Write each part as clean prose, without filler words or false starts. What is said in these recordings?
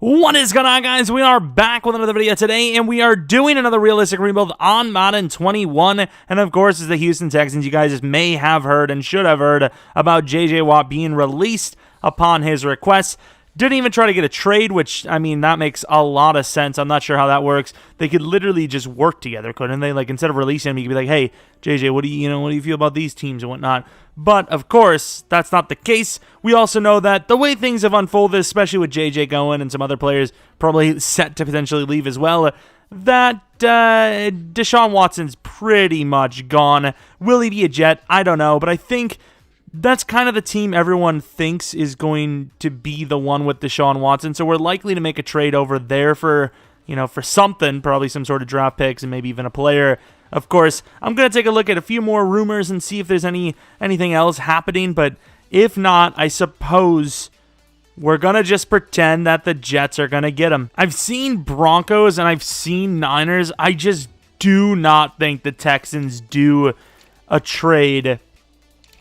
What is going on, guys? We are back with another video today, and we are doing another realistic rebuild on Madden 21, and of course, it's the Houston Texans. You guys may have heard and should have heard about J.J. Watt being released upon his request. Didn't even try to get a trade, which, I mean, that makes a lot of sense. I'm not sure how that works. They could literally just work together, couldn't they? Like, instead of releasing him, you could be like, hey, JJ, what do you feel about these teams and whatnot? But, of course, that's not the case. We also know that the way things have unfolded, especially with JJ going and some other players probably set to potentially leave as well, that Deshaun Watson's pretty much gone. Will he be a Jet? I don't know, but I think that's kind of the team everyone thinks is going to be the one with Deshaun Watson. So we're likely to make a trade over there for something, probably some sort of draft picks and maybe even a player. Of course, I'm going to take a look at a few more rumors and see if there's anything else happening. But if not, I suppose we're going to just pretend that the Jets are going to get him. I've seen Broncos and I've seen Niners. I just do not think the Texans do a trade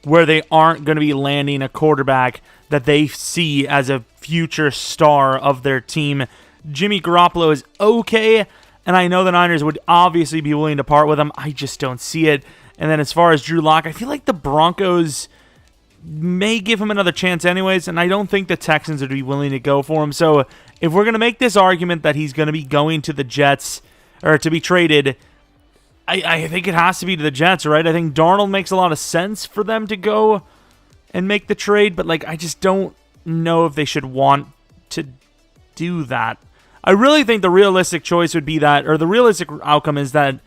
where they aren't going to be landing a quarterback that they see as a future star of their team. Jimmy Garoppolo is okay, and I know the Niners would obviously be willing to part with him. I just don't see it. And then as far as Drew Lock, I feel like the Broncos may give him another chance anyways, and I don't think the Texans would be willing to go for him. So if we're going to make this argument that he's going to be going to the Jets, or to be traded, I think it has to be to the Jets, right? I think Darnold makes a lot of sense for them to go and make the trade, but I just don't know if they should want to do that. I really think the realistic choice would be that, or the realistic outcome is that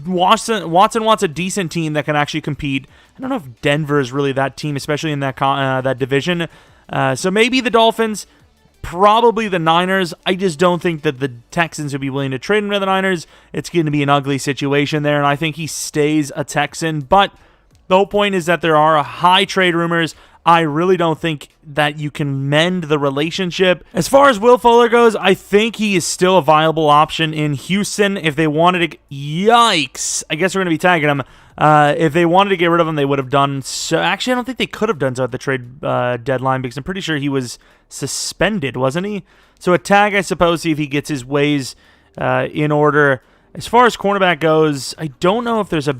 Watson wants a decent team that can actually compete. I don't know if Denver is really that team, especially in that division. So maybe the Dolphins, probably the Niners. I just don't think that the Texans would be willing to trade him to the Niners. It's going to be an ugly situation there, and I think he stays a Texan. But the whole point is that there are high trade rumors. I really don't think that you can mend the relationship. As far as Will Fuller goes, I think he is still a viable option in Houston. If they wanted to... Yikes! I guess we're going to be tagging him. If they wanted to get rid of him, they would have done so. Actually, I don't think they could have done so at the trade deadline, because I'm pretty sure he was suspended, wasn't he? So a tag, I suppose, see if he gets his ways in order. As far as cornerback goes, I don't know if there's a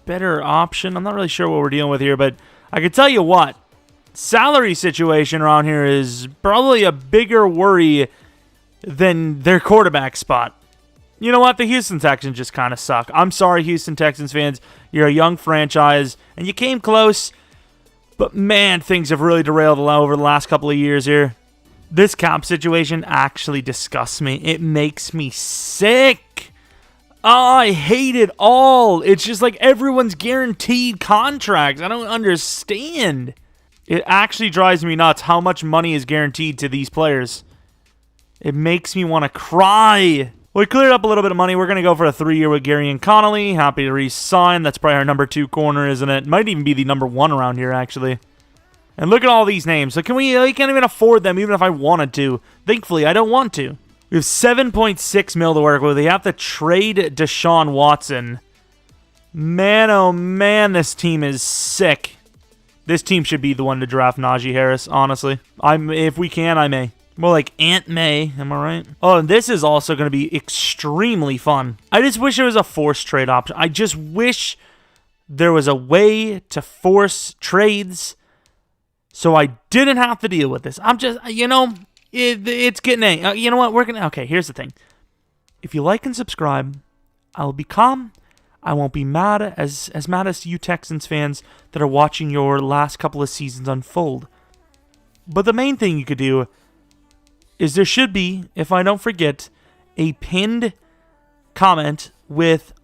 better option. I'm not really sure what we're dealing with here, but I can tell you what, salary situation around here is probably a bigger worry than their quarterback spot. You know what? The Houston Texans just kind of suck. I'm sorry, Houston Texans fans. You're a young franchise, and you came close. But, man, things have really derailed over the last couple of years here. This cap situation actually disgusts me. It makes me sick. Oh, I hate it all. It's just like everyone's guaranteed contracts. I don't understand. It actually drives me nuts how much money is guaranteed to these players. It makes me want to cry. We cleared up a little bit of money. We're going to go for a 3-year with Gary and Connolly. Happy to re-sign. That's probably our number 2 corner, isn't it? Might even be the number 1 around here, actually. And look at all these names. So we can't even afford them, even if I wanted to. Thankfully, I don't want to. We have $7.6 million to work with. We have to trade Deshaun Watson. Man, oh man, this team is sick. This team should be the one to draft Najee Harris, honestly. If we can, I may. More like Aunt May, am I right? Oh, and this is also going to be extremely fun. I just wish there was a forced trade option. I just wish there was a way to force trades so I didn't have to deal with this. I'm just, it's getting you know what? Okay, here's the thing. If you like and subscribe, I'll be calm. I won't be mad as mad as you Texans fans that are watching your last couple of seasons unfold. But the main thing you could do is there should be, if I don't forget, a pinned comment with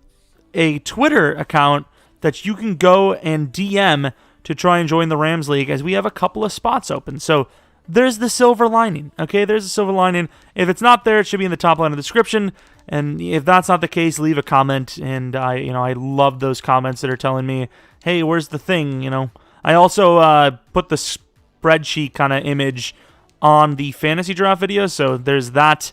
a Twitter account that you can go and DM to try and join the Rams League, as we have a couple of spots open. So there's the silver lining, okay? There's a silver lining. If it's not there, it should be in the top line of the description. And if that's not the case, leave a comment. And I love those comments that are telling me, hey, where's the thing? I also put the spreadsheet kind of image on the fantasy draft video, so there's that,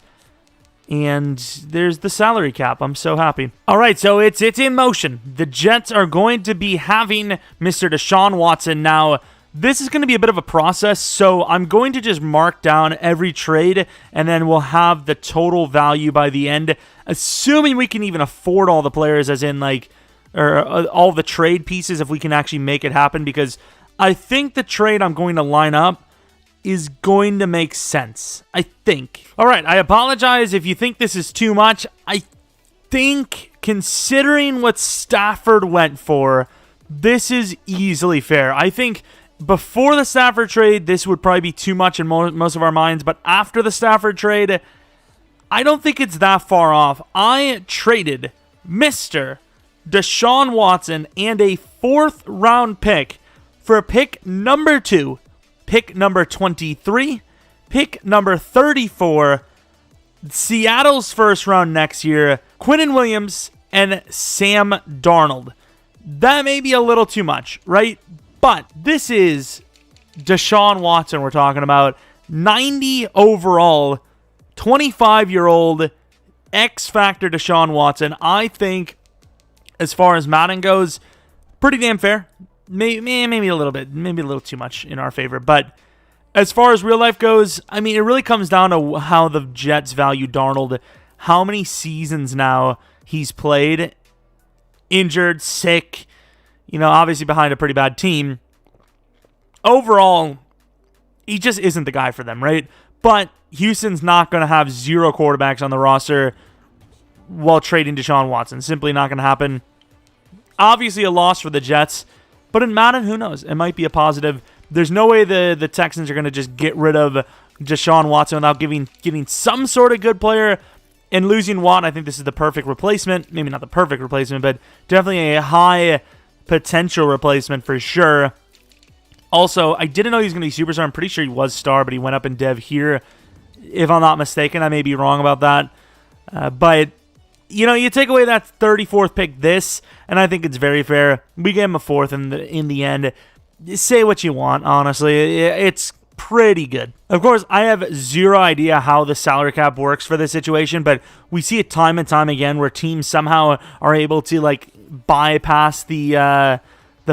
and there's the salary cap. I'm so happy. All right, so it's in motion. The Jets are going to be having Mr. Deshaun Watson. Now, This is going to be a bit of a process, so I'm going to just mark down every trade, and then we'll have the total value by the end, assuming we can even afford all the players, as in, like, or all the trade pieces, if we can actually make it happen, because I think the trade I'm going to line up is going to make sense. I think. All right, I apologize if you think this is too much. I think, considering what Stafford went for, this is easily fair. I think before the Stafford trade, this would probably be too much in most of our minds, but after the Stafford trade, I don't think it's that far off. I traded Mr. Deshaun Watson and a 4th round pick for pick number 2, pick number 23, pick number 34, Seattle's 1st round next year, Quinnen Williams, and Sam Darnold. That may be a little too much, right? But this is Deshaun Watson we're talking about. 90 overall, 25-year-old X-Factor Deshaun Watson. I think, as far as Madden goes, pretty damn fair. Maybe a little bit, maybe a little too much in our favor. But as far as real life goes, I mean, it really comes down to how the Jets value Darnold. How many seasons now he's played, injured, sick, obviously behind a pretty bad team. Overall, he just isn't the guy for them, right? But Houston's not going to have 0 quarterbacks on the roster while trading Deshaun Watson. Simply not going to happen. Obviously a loss for the Jets, but in Madden, who knows? It might be a positive. There's no way the Texans are going to just get rid of Deshaun Watson without getting some sort of good player. And losing Watt, I think this is the perfect replacement. Maybe not the perfect replacement, but definitely a high potential replacement for sure. Also, I didn't know he was going to be superstar. I'm pretty sure he was star, but he went up in dev here. If I'm not mistaken, I may be wrong about that. But, you take away that 34th pick and I think it's very fair. We gave him a 4th in the end. Say what you want, honestly. It's pretty good. Of course, I have 0 idea how the salary cap works for this situation, but we see it time and time again where teams somehow are able to, like, bypass the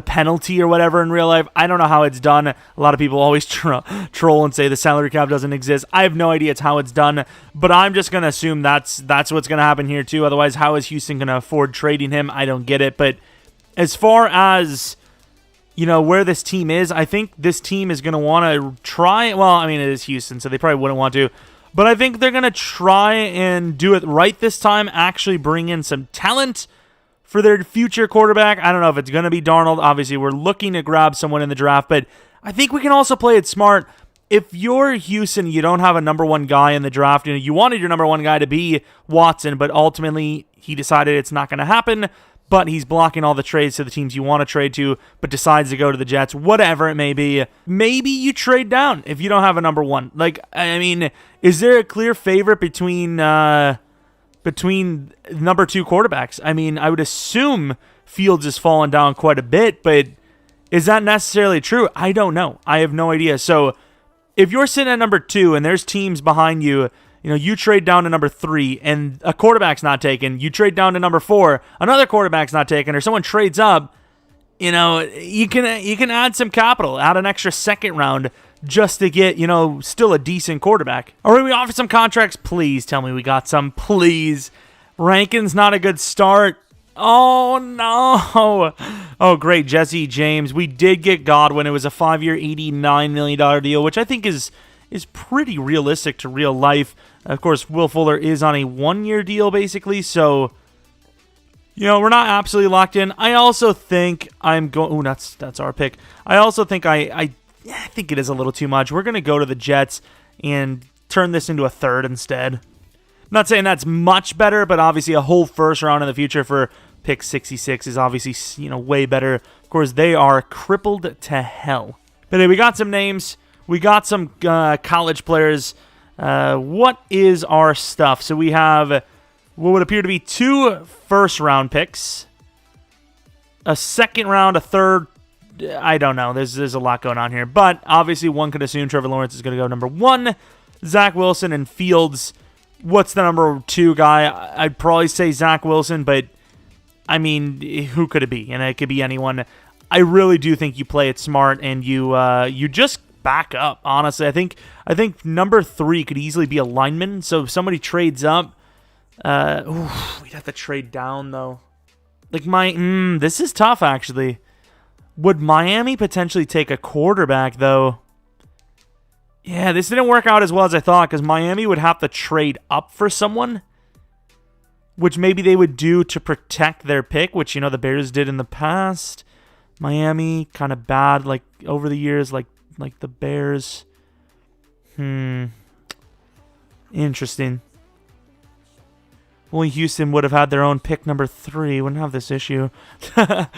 penalty or whatever in real life. I don't know how it's done. A lot of people always troll and say the salary cap doesn't exist. I have no idea it's how it's done, but I'm just going to assume that's what's going to happen here too. Otherwise, how is Houston going to afford trading him? I don't get it. But as far as, where this team is, I think this team is going to want to try. Well, I mean, it is Houston, so they probably wouldn't want to. But I think they're going to try and do it right this time, actually bring in some talent for their future quarterback. I don't know if it's going to be Darnold. Obviously, we're looking to grab someone in the draft, but I think we can also play it smart. If you're Houston, you don't have a number 1 guy in the draft. You wanted your number 1 guy to be Watson, but ultimately he decided it's not going to happen, but he's blocking all the trades to the teams you want to trade to, but decides to go to the Jets, whatever it may be. Maybe you trade down if you don't have a number 1. Like, I mean, is there a clear favorite between number 2 quarterbacks? I mean, I would assume Fields has fallen down quite a bit, but is that necessarily true? I don't know. I have no idea. So if you're sitting at number 2 and there's teams behind you, you trade down to number 3 and a quarterback's not taken, you trade down to number 4, another quarterback's not taken, or someone trades up, you can add some capital, add an extra 2nd round just to get, still a decent quarterback. Or we offer some contracts? Please tell me we got some. Please. Rankin's not a good start. Oh, no. Oh, great. Jesse James. We did get Godwin. It was a 5-year, $89 million deal, which I think is pretty realistic to real life. Of course, Will Fuller is on a 1-year deal, basically, so we're not absolutely locked in. I also think I'm going... Ooh, that's our pick. I also think I think it is a little too much. We're going to go to the Jets and turn this into a 3rd instead. I'm not saying that's much better, but obviously a whole 1st round in the future for pick 66 is obviously, way better. Of course, they are crippled to hell. But hey, we got some names. We got some college players. What is our stuff? So we have what would appear to be 2 first-round picks, a 2nd round, a 3rd. I don't know. There's a lot going on here. But obviously one could assume Trevor Lawrence is going to go number 1. Zach Wilson and Fields. What's the number 2 guy? I'd probably say Zach Wilson, but I mean, who could it be? And it could be anyone. I really do think you play it smart and you just back up. Honestly, I think number 3 could easily be a lineman. So if somebody trades up, we'd have to trade down though. Like this is tough actually. Would Miami potentially take a quarterback though? Yeah, this didn't work out as well as I thought because Miami would have to trade up for someone, which maybe they would do to protect their pick, which, the Bears did in the past. Miami, kind of bad, like, over the years, like the Bears. Interesting. Only Houston would have had their own pick number 3. Wouldn't have this issue. Damn,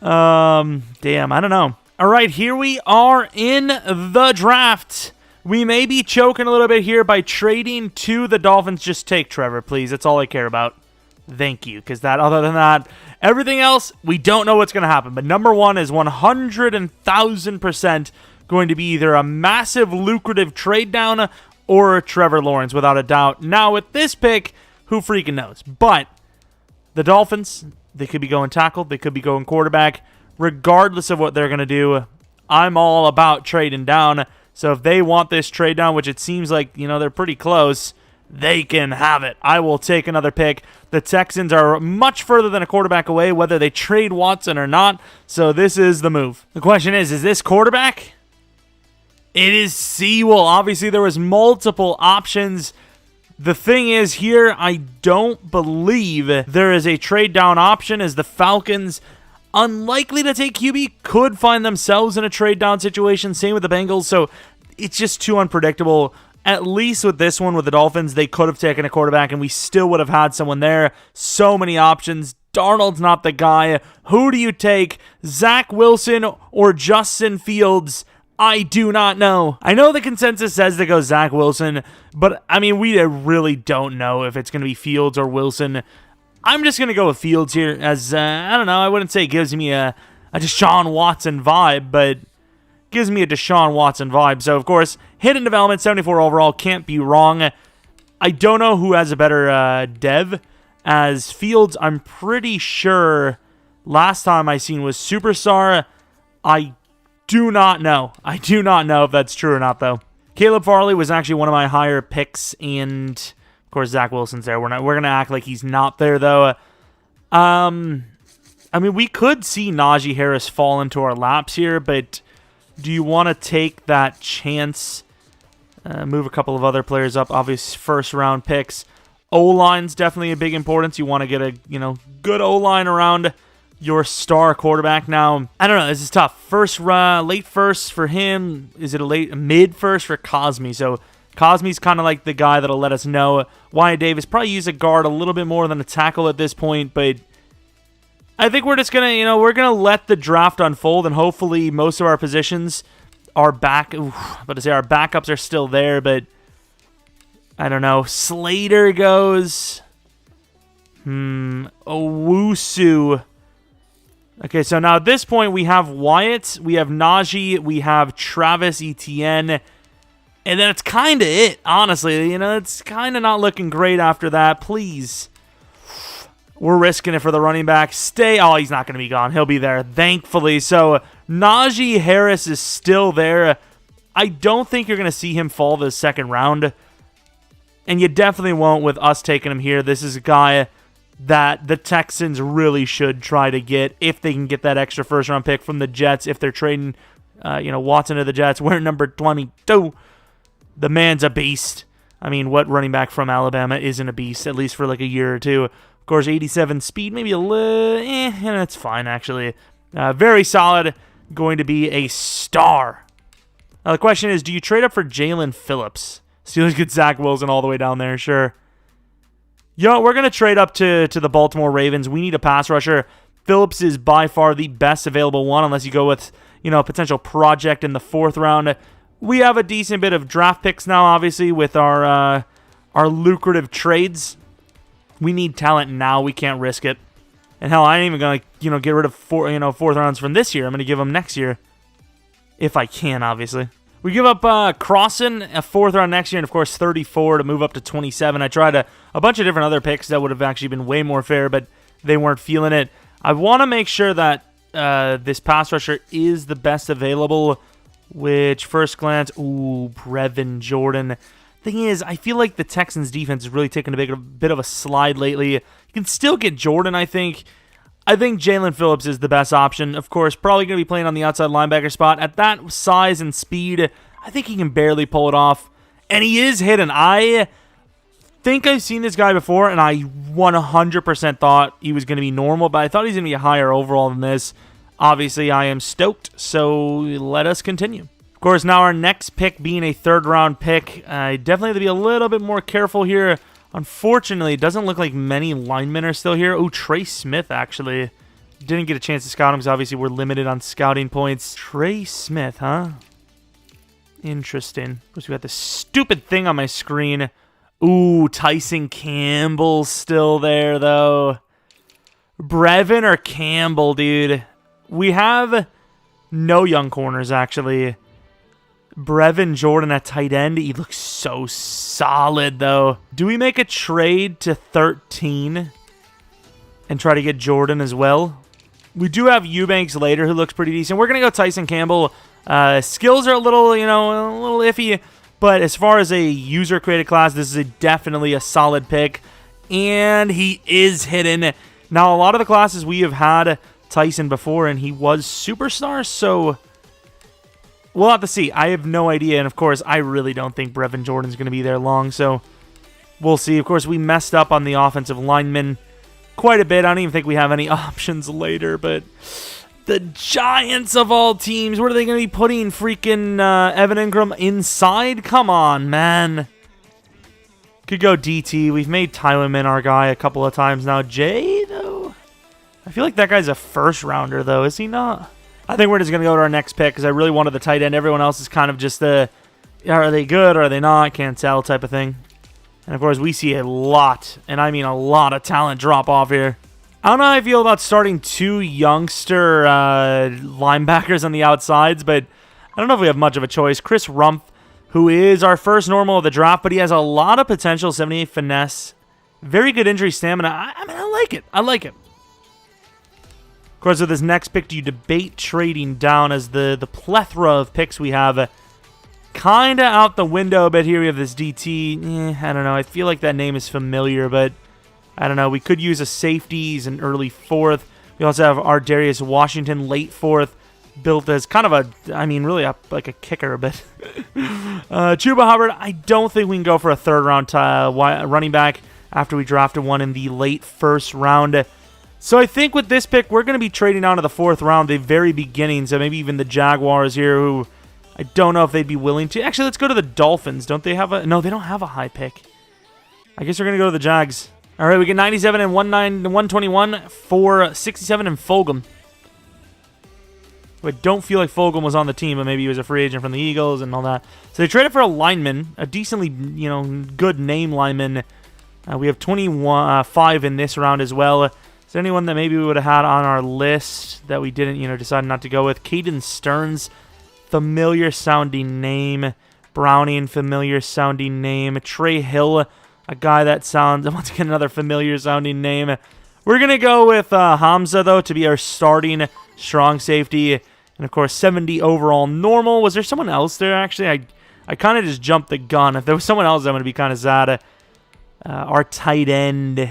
I don't know. All right, here we are in the draft. We may be choking a little bit here by trading to the Dolphins. Just take Trevor, please. That's all I care about. Thank you, because other than that, everything else, we don't know what's going to happen. But number 1 is 100,000% going to be either a massive lucrative trade down or a Trevor Lawrence, without a doubt. Now, with this pick, who freaking knows? But the Dolphins, they could be going tackle, they could be going quarterback. Regardless of what they're going to do, I'm all about trading down. So if they want this trade down, which it seems like, they're pretty close, they can have it. I will take another pick. The Texans are much further than a quarterback away, whether they trade Watson or not. So this is the move. The question is this quarterback? It is Sewell. Obviously, there was multiple options. The thing is here, I don't believe there is a trade down option, as the Falcons, unlikely to take QB, could find themselves in a trade down situation. Same with the Bengals. So it's just too unpredictable. At least with this one, with the Dolphins, they could have taken a quarterback and we still would have had someone there. So many options. Darnold's not the guy. Who do you take? Zach Wilson or Justin Fields? I do not know. I know the consensus says to go Zach Wilson, but we really don't know if it's going to be Fields or Wilson. I'm just going to go with Fields here, as, I don't know, I wouldn't say it gives me a Deshaun Watson vibe, but gives me a Deshaun Watson vibe. So, of course, hidden development, 74 overall, can't be wrong. I don't know who has a better dev, as Fields, I'm pretty sure last time I seen was Superstar. I do not know. I do not know if that's true or not, though. Caleb Farley was actually one of my higher picks, and of course, Zach Wilson's there. We're gonna act like he's not there, though. We could see Najee Harris fall into our laps here, but do you want to take that chance? Move a couple of other players up. Obvious first-round picks. O-line's definitely a big importance. You want to get a good O-line around your star quarterback. Now, I don't know. This is tough. Late first for him. Is it a mid first for Cosme? So Cosme's kind of like the guy that'll let us know. Wyatt Davis probably use a guard a little bit more than a tackle at this point, but I think we're just gonna, we're gonna let the draft unfold, and hopefully most of our positions are back. Our backups are still there, but I don't know. Slater goes. Owusu. Okay, so now at this point we have Wyatt, we have Najee, we have Travis Etienne, and then it's kind of it, honestly. It's kind of not looking great after that. Please. We're risking it for the running back. Oh, he's not going to be gone. He'll be there, thankfully. So Najee Harris is still there. I don't think you're going to see him fall the second round, and you definitely won't with us taking him here. This is a guy that the Texans really should try to get if they can get that extra first-round pick from the Jets. If they're trading, Watson to the Jets, we're number 22. The man's a beast. What running back from Alabama isn't a beast, at least for like a year or two? Of course, 87 speed, maybe a little, and that's fine, actually. Very solid, going to be a star. Now, the question is, do you trade up for Jalen Phillips? Steelers get Zach Wilson all the way down there, sure. We're going to trade up to the Baltimore Ravens. We need a pass rusher. Phillips is by far the best available one, unless you go with, a potential project in the 4th round. We have a decent bit of draft picks now, obviously, with our lucrative trades. We need talent now. We can't risk it. And hell, I ain't even going to, get rid of 4th rounds from this year. I'm going to give them next year. If I can, obviously. We give up Crossan, a 4th round next year, and of course 34 to move up to 27. I tried a bunch of different other picks that would have actually been way more fair, but they weren't feeling it. I want to make sure that this pass rusher is the best available, which first glance, Brevin Jordan. Thing is, I feel like the Texans defense has really taken a bit of a slide lately. You can still get Jordan, I think. I think Jalen Phillips is the best option. Of course, probably going to be playing on the outside linebacker spot. At that size and speed, I think he can barely pull it off. And he is hidden. I think I've seen this guy before, and I 100% thought he was going to be normal, but I thought he was going to be higher overall than this. Obviously, I am stoked, so let us continue. Of course, now our next pick being a third-round pick, I definitely have to be a little bit more careful here. Unfortunately, it doesn't look like many linemen are still here. Oh, Trey Smith, actually. Didn't get a chance to scout him because obviously we're limited on scouting points. Trey Smith, huh? Interesting. Of course, we got this stupid thing on my screen. Ooh, Tyson Campbell's still there, though. Brevin or Campbell, dude? We have no young corners, actually. Brevin Jordan at tight end. He looks so solid, though. Do we make a trade to 13 and try to get Jordan as well? We do have Eubanks later, who looks pretty decent. We're going to go Tyson Campbell. Skills are a little iffy, but as far as a user-created class, this is definitely a solid pick, and he is hidden. Now, a lot of the classes we have had Tyson before, and he was superstar, so we'll have to see. I have no idea, and of course, I really don't think Brevin Jordan's going to be there long, so we'll see. Of course, we messed up on the offensive lineman quite a bit. I don't even think we have any options later, but the Giants of all teams, what are they going to be putting freaking Evan Ingram inside? Come on, man. Could go DT. We've made Tylerman our guy a couple of times now. Jay, though? I feel like that guy's a first-rounder, though. Is he not? I think we're just going to go to our next pick because I really wanted the tight end. Everyone else is kind of just the, are they good or are they not? Can't tell type of thing. And, of course, we see a lot, and I mean a lot of talent drop off here. I don't know how I feel about starting two youngster linebackers on the outsides, but I don't know if we have much of a choice. Chris Rumpf, who is our first normal of the draft, but he has a lot of potential, 78 finesse, very good injury stamina. I mean, I like it. I like it. Of course, with this next pick, do you debate trading down as the plethora of picks we have kind of out the window a bit here? We have this DT. I don't know. I feel like that name is familiar, but I don't know. We could use a safeties an early fourth. We also have our Darius Washington late fourth, built as kind of a, I mean, really like a kicker a bit. Chuba Hubbard, I don't think we can go for a third-round running back after we drafted one in the late first round. So I think with this pick, we're going to be trading down to the fourth round, the very beginning. So maybe even the Jaguars here, who I don't know if they'd be willing to. Actually, let's go to the Dolphins. Don't they have a... No, they don't have a high pick. I guess we're going to go to the Jags. All right, we get 97 and 121 for 67 and Fulgham. I don't feel like Fulgham was on the team, but maybe he was a free agent from the Eagles and all that. So they traded for a lineman, a decently, good name lineman. We have 25 in this round as well. Is there anyone that maybe we would have had on our list that we didn't, decide not to go with? Caden Stearns, familiar sounding name. Browning, familiar sounding name. Trey Hill, a guy that sounds, once again, another familiar sounding name. We're going to go with Hamza, though, to be our starting strong safety. And, of course, 70 overall normal. Was there someone else there, actually? I kind of just jumped the gun. If there was someone else, I'm going to be kind of sad. Our tight end.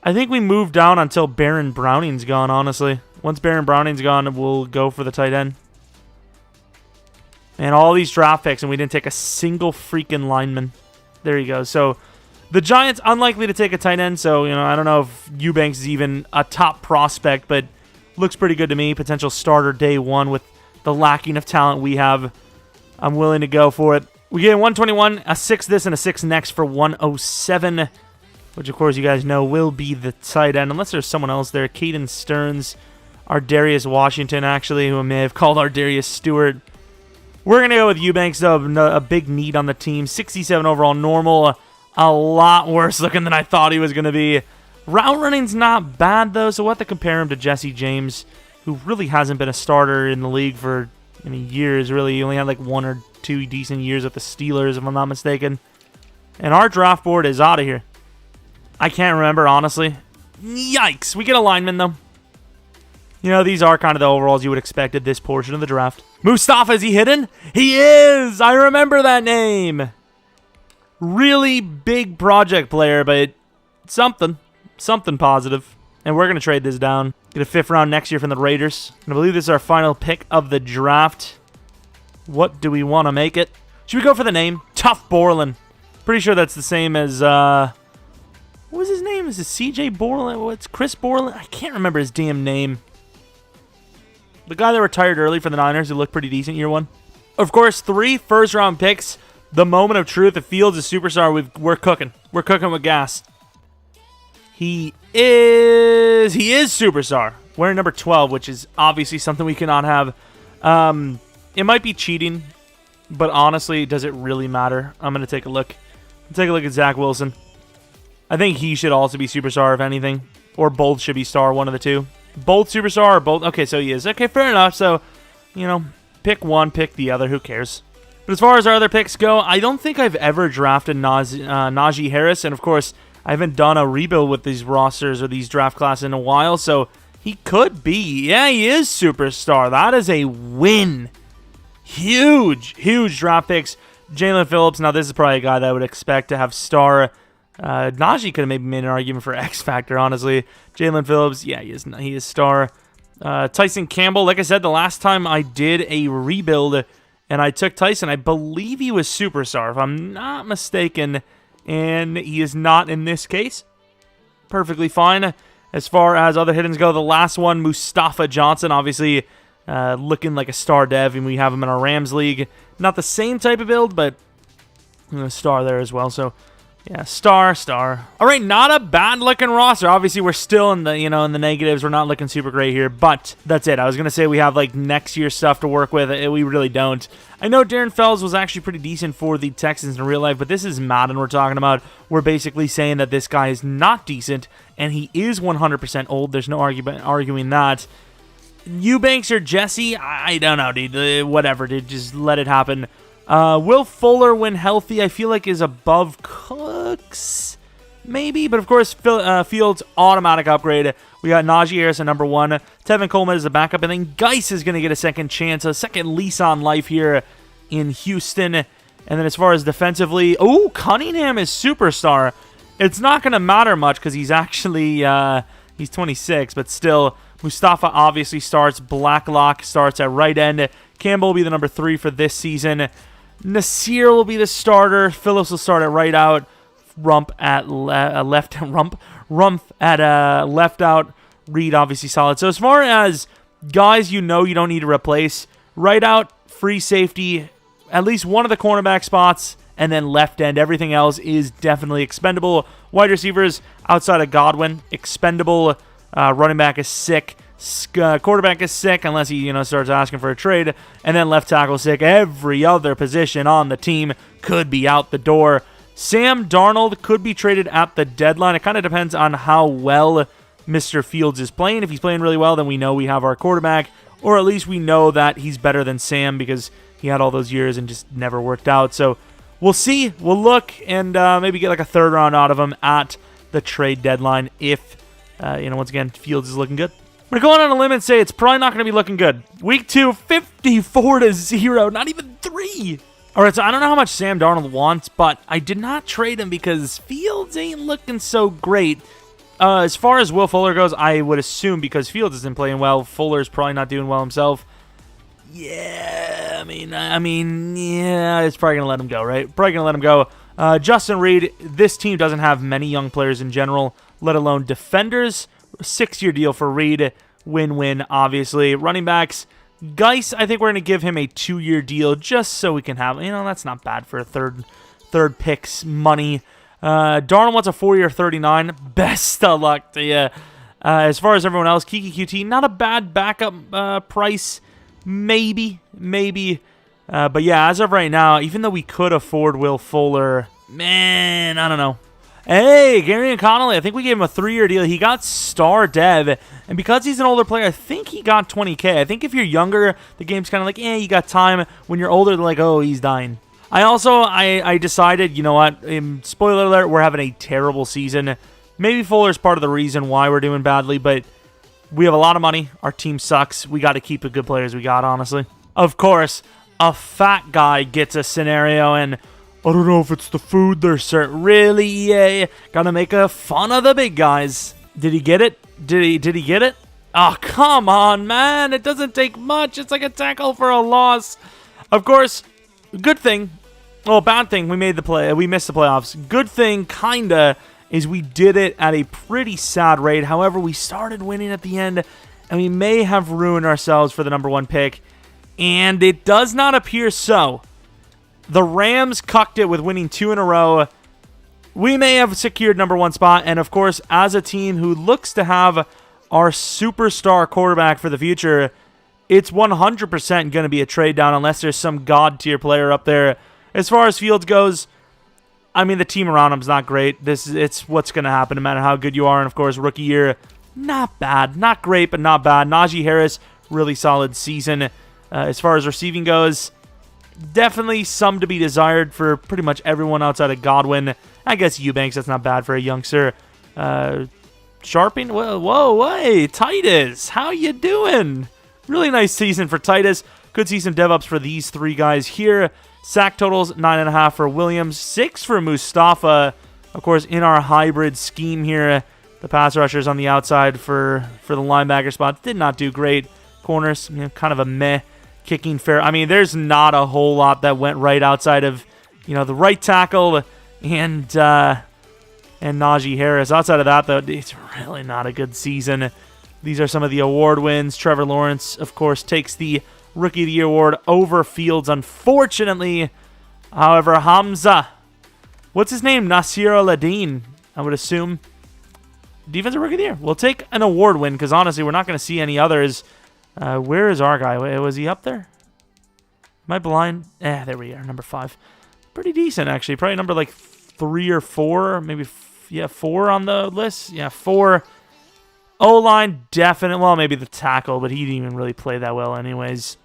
I think we move down until Baron Browning's gone, honestly. Once Baron Browning's gone, we'll go for the tight end. And all these draft picks, and we didn't take a single freaking lineman. There you go. So the Giants, unlikely to take a tight end. So, I don't know if Eubanks is even a top prospect, but looks pretty good to me. Potential starter day one with the lacking of talent we have. I'm willing to go for it. We get 121, a 6 this, and a 6 next for 107. Which, of course, you guys know will be the tight end. Unless there's someone else there. Caden Stearns, our Darius Washington, actually, who I may have called our Darius Stewart. We're going to go with Eubanks, though, a big need on the team. 67 overall normal. A lot worse looking than I thought he was going to be. Route running's not bad, though, so we'll have to compare him to Jesse James, who really hasn't been a starter in the league for years, really. He only had like 1 or 2 decent years with the Steelers, if I'm not mistaken. And our draft board is out of here. I can't remember, honestly. Yikes. We get a lineman, though. You know, these are kind of the overalls you would expect at this portion of the draft. Mustafa, is he hidden? He is! I remember that name. Really big project player, but something positive. And we're going to trade this down. Get a 5th round next year from the Raiders. And I believe this is our final pick of the draft. What do we want to make it? Should we go for the name? Tough Borland. Pretty sure that's the same as, what was his name? Is it CJ Borland? What's Chris Borland? I can't remember his damn name. The guy that retired early for the Niners who looked pretty decent year 1. Of course, 3 first-round picks. The moment of truth. If Fields is superstar, we're cooking. We're cooking with gas. He is superstar. Wearing number 12, which is obviously something we cannot have. It might be cheating, but honestly, does it really matter? I'm going to take a look. Take a look at Zach Wilson. I think he should also be superstar, if anything. Or both should be star, one of the two. Both superstar or both? Okay, so he is. Okay, fair enough. So, you know, pick one, pick the other. Who cares? But as far as our other picks go, I don't think I've ever drafted Najee Harris. And, of course, I haven't done a rebuild with these rosters or these draft classes in a while. So, he could be. Yeah, he is superstar. That is a win. Huge draft picks. Jalen Phillips. Now, this is probably a guy that I would expect to have star. Najee could have maybe made an argument for X Factor, honestly. Jalen Phillips, yeah, he is star. Tyson Campbell, like I said, the last time I did a rebuild and I took Tyson, I believe he was superstar, if I'm not mistaken, and he is not in this case. Perfectly fine. As far as other hittings go, the last one, Mustafa Johnson, obviously looking like a star dev, and we have him in our Rams league. Not the same type of build, but a star there as well, so yeah, star. All right, not a bad looking roster. Obviously, we're still in the, in the negatives. We're not looking super great here, but that's it. I was going to say we have like next year's stuff to work with. We really don't. I know Darren Fells was actually pretty decent for the Texans in real life, but this is Madden we're talking about. We're basically saying that this guy is not decent, and he is 100% old. There's no arguing that. Eubanks or Jesse, I don't know, dude. Whatever, dude. Just let it happen. Will Fuller, when healthy, I feel like is above Cooks, maybe. But, of course, Fields, automatic upgrade. We got Najee Harris at number 1. Tevin Coleman is the backup. And then Geis is going to get a second chance, a second lease on life here in Houston. And then as far as defensively, Cunningham is superstar. It's not going to matter much because he's actually, he's 26. But still, Mustafa obviously starts. Blacklock starts at right end. Campbell will be the number 3 for this season. Nasir will be the starter. Phillips will start at right out. Rump at left. Rumpf at left out. Reed obviously solid. So as far as guys you don't need to replace, right out, free safety, at least one of the cornerback spots, and then left end. Everything else is definitely expendable. Wide receivers outside of Godwin, expendable. Running back is sick. Quarterback is sick unless he starts asking for a trade, and then left tackle sick. Every other position on the team could be out the door. Sam Darnold could be traded at the deadline. It kind of depends on how well Mr. Fields is playing. If he's playing really well, then we know we have our quarterback, or at least we know that he's better than Sam because he had all those years and just never worked out. So we'll see. We'll look and maybe get like a 3rd round out of him at the trade deadline if once again Fields is looking good. We're going on a limb and say it's probably not going to be looking good. Week 2, 54-0, not even 3. All right, so I don't know how much Sam Darnold wants, but I did not trade him because Fields ain't looking so great. As far as Will Fuller goes, I would assume because Fields isn't playing well, Fuller's probably not doing well himself. Yeah, I mean, yeah, it's probably going to let him go, right? Probably going to let him go. Justin Reed, this team doesn't have many young players in general, let alone defenders. 6-year deal for Reed. Win-win, obviously. Running backs, Geis, I think we're going to give him a 2-year deal just so we can have, that's not bad for a third picks money. Darnold wants a 4-year 39. Best of luck to you. As far as everyone else, Kiki QT, not a bad backup price. Maybe. But yeah, as of right now, even though we could afford Will Fuller, man, I don't know. Hey, Gary and Connolly, I think we gave him a 3-year deal. He got star dev, and because he's an older player, I think he got 20K. I think if you're younger, the game's kind of like, you got time. When you're older, they're like, oh, he's dying. I decided, you know what, spoiler alert, we're having a terrible season. Maybe Fuller's part of the reason why we're doing badly, but we have a lot of money. Our team sucks. We got to keep the good players we got, honestly. Of course, a fat guy gets a scenario, and I don't know if it's the food they're serving. Really, EA? Gotta make a fun of the big guys. Did he get it? Did he get it? Oh, come on, man. It doesn't take much. It's like a tackle for a loss. Of course, good thing. Well, bad thing, we missed the playoffs. Good thing, kinda, is we did it at a pretty sad rate. However, we started winning at the end, and we may have ruined ourselves for the number 1 pick. And it does not appear so. The Rams cucked it with winning 2 in a row. We may have secured number 1 spot, and of course, as a team who looks to have our superstar quarterback for the future, it's 100% going to be a trade down unless there's some god-tier player up there. As far as Fields goes, I mean, the team around him is not great. It's what's going to happen no matter how good you are. And, of course, rookie year, not bad. Not great, but not bad. Najee Harris, really solid season. As far as receiving goes, definitely some to be desired for pretty much everyone outside of Godwin. I guess Eubanks, that's not bad for a youngster. Sharping, whoa, hey, Titus, how you doing? Really nice season for Titus. Could see some dev ups for these 3 guys here. Sack totals, 9.5 for Williams, 6 for Mustafa. Of course, in our hybrid scheme here, the pass rushers on the outside for the linebacker spot did not do great. Corners, kind of a meh. Kicking fair. I mean, there's not a whole lot that went right outside of, the right tackle and Najee Harris. Outside of that, though, it's really not a good season. These are some of the award wins. Trevor Lawrence, of course, takes the Rookie of the Year award over Fields, unfortunately. However, Hamza, what's his name? Nasir Al-Adin, I would assume. Defensive Rookie of the Year. We'll take an award win because, honestly, we're not going to see any others. Where is our guy? Was he up there? Am I blind? There we are, number 5. Pretty decent, actually. Probably number like 3 or 4. Maybe, 4 on the list. Yeah, 4. O-line, definitely. Well, maybe the tackle, but he didn't even really play that well anyways.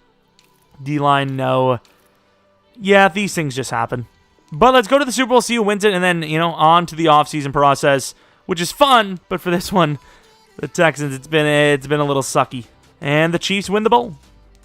D-line, no. Yeah, these things just happen. But let's go to the Super Bowl, see who wins it, and then, on to the offseason process, which is fun, but for this one, the Texans, it's been a little sucky. And the Chiefs win the bowl.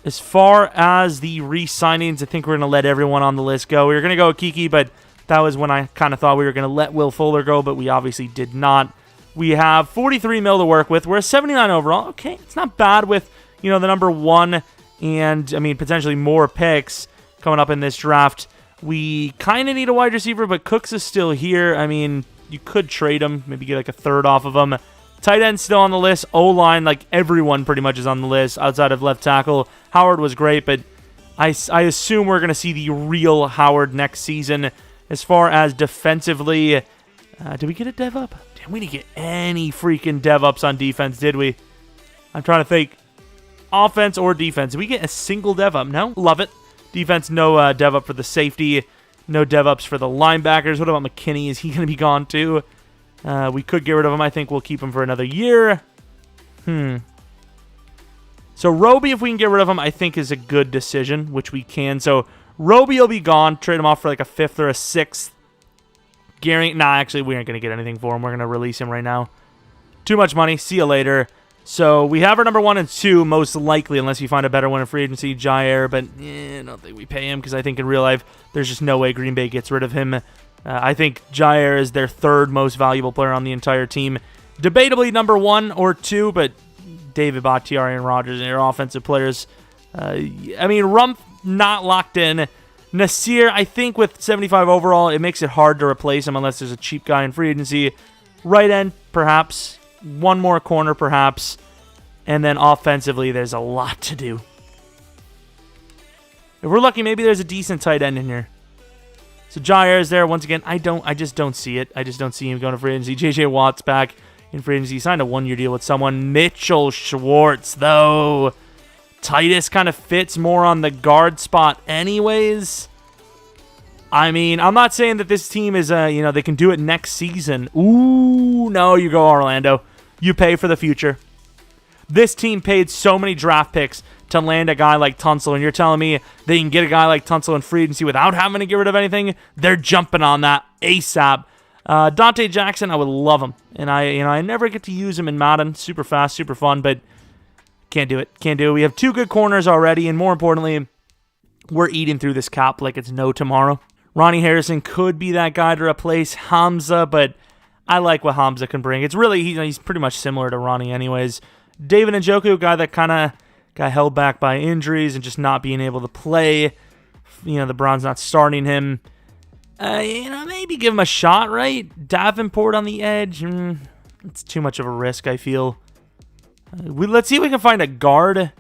As far as the re-signings, I think we're going to let everyone on the list go. We were going to go with Kiki, but that was when I kind of thought we were going to let Will Fuller go, but we obviously did not. We have 43 mil to work with. We're a 79 overall. Okay, it's not bad with, the number 1 and, potentially more picks coming up in this draft. We kind of need a wide receiver, but Cooks is still here. You could trade him, maybe get like a third off of him. Tight end still on the list. O-line, like everyone pretty much is on the list outside of left tackle. Howard was great, but I assume we're going to see the real Howard next season. As far as defensively, did we get a dev up? Damn, we didn't get any freaking dev ups on defense, did we? I'm trying to think. Offense or defense? Did we get a single dev up? No? Love it. Defense, no dev up for the safety. No dev ups for the linebackers. What about McKinney? Is he going to be gone too? We could get rid of him. I think we'll keep him for another year. So Roby, if we can get rid of him, I think is a good decision, which we can. So Roby will be gone. Trade him off for like a 5th or a 6th. Gary, actually, we aren't going to get anything for him. We're going to release him right now. Too much money. See you later. So we have our number 1 and 2, most likely, unless you find a better one in free agency, Jair. But I don't think we pay him because I think in real life, there's just no way Green Bay gets rid of him. I think Jair is their 3rd most valuable player on the entire team. Debatably number 1 or 2, but David Bakhtiari and Rodgers are your offensive players. Rumpf, not locked in. Nasir, I think with 75 overall, it makes it hard to replace him unless there's a cheap guy in free agency. Right end, perhaps. One more corner, perhaps. And then offensively, there's a lot to do. If we're lucky, maybe there's a decent tight end in here. So Jair is there. Once again, I just don't see it. I just don't see him going to free agency. J.J. Watt's back in free agency. He signed a 1-year deal with someone. Mitchell Schwartz, though. Titus kind of fits more on the guard spot anyways. I'm not saying that this team is, they can do it next season. Ooh, no, you go Orlando. You pay for the future. This team paid so many draft picks to land a guy like Tunsil, and you're telling me they can get a guy like Tunsil in free agency without having to get rid of anything? They're jumping on that ASAP. Dante Jackson, I would love him. And I never get to use him in Madden. Super fast, super fun, but can't do it. Can't do it. We have 2 good corners already, and more importantly, we're eating through this cap like it's no tomorrow. Ronnie Harrison could be that guy to replace Hamza, but I like what Hamza can bring. It's really, he's pretty much similar to Ronnie anyways. David Njoku, a guy that kind of got held back by injuries and just not being able to play. The Browns not starting him. Maybe give him a shot, right? Davenport on the edge. It's too much of a risk, I feel. Let's see if we can find a guard.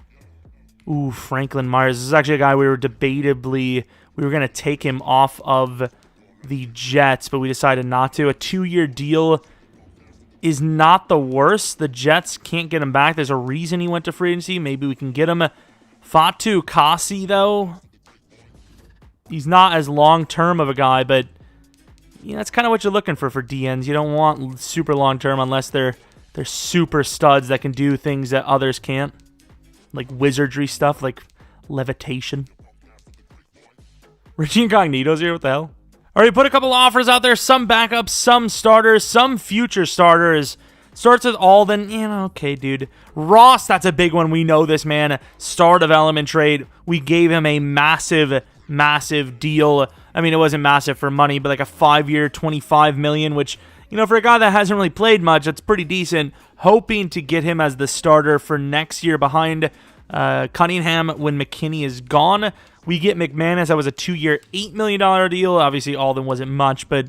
Ooh, Franklin Myers. This is actually a guy we were going to take him off of the Jets, but we decided not to. A 2-year deal is not the worst. The Jets can't get him back. There's a reason he went to free agency. Maybe we can get him. Fatu Kasi, though. He's not as long-term of a guy, but that's kind of what you're looking for DNs. You don't want super long-term unless they're super studs that can do things that others can't. Like wizardry stuff, like levitation. Richie Incognito's here, what the hell? All right, put a couple offers out there. Some backups, some starters, some future starters. Starts with Alden. Okay, dude. Ross, that's a big one. We know this man. Star development trade. We gave him a massive deal. I mean, it wasn't massive for money, but like a 5-year, $25 million, which, for a guy that hasn't really played much, that's pretty decent. Hoping to get him as the starter for next year behind Cunningham when McKinney is gone. We get McManus. That was a 2-year, $8 million deal. Obviously, Alden wasn't much, but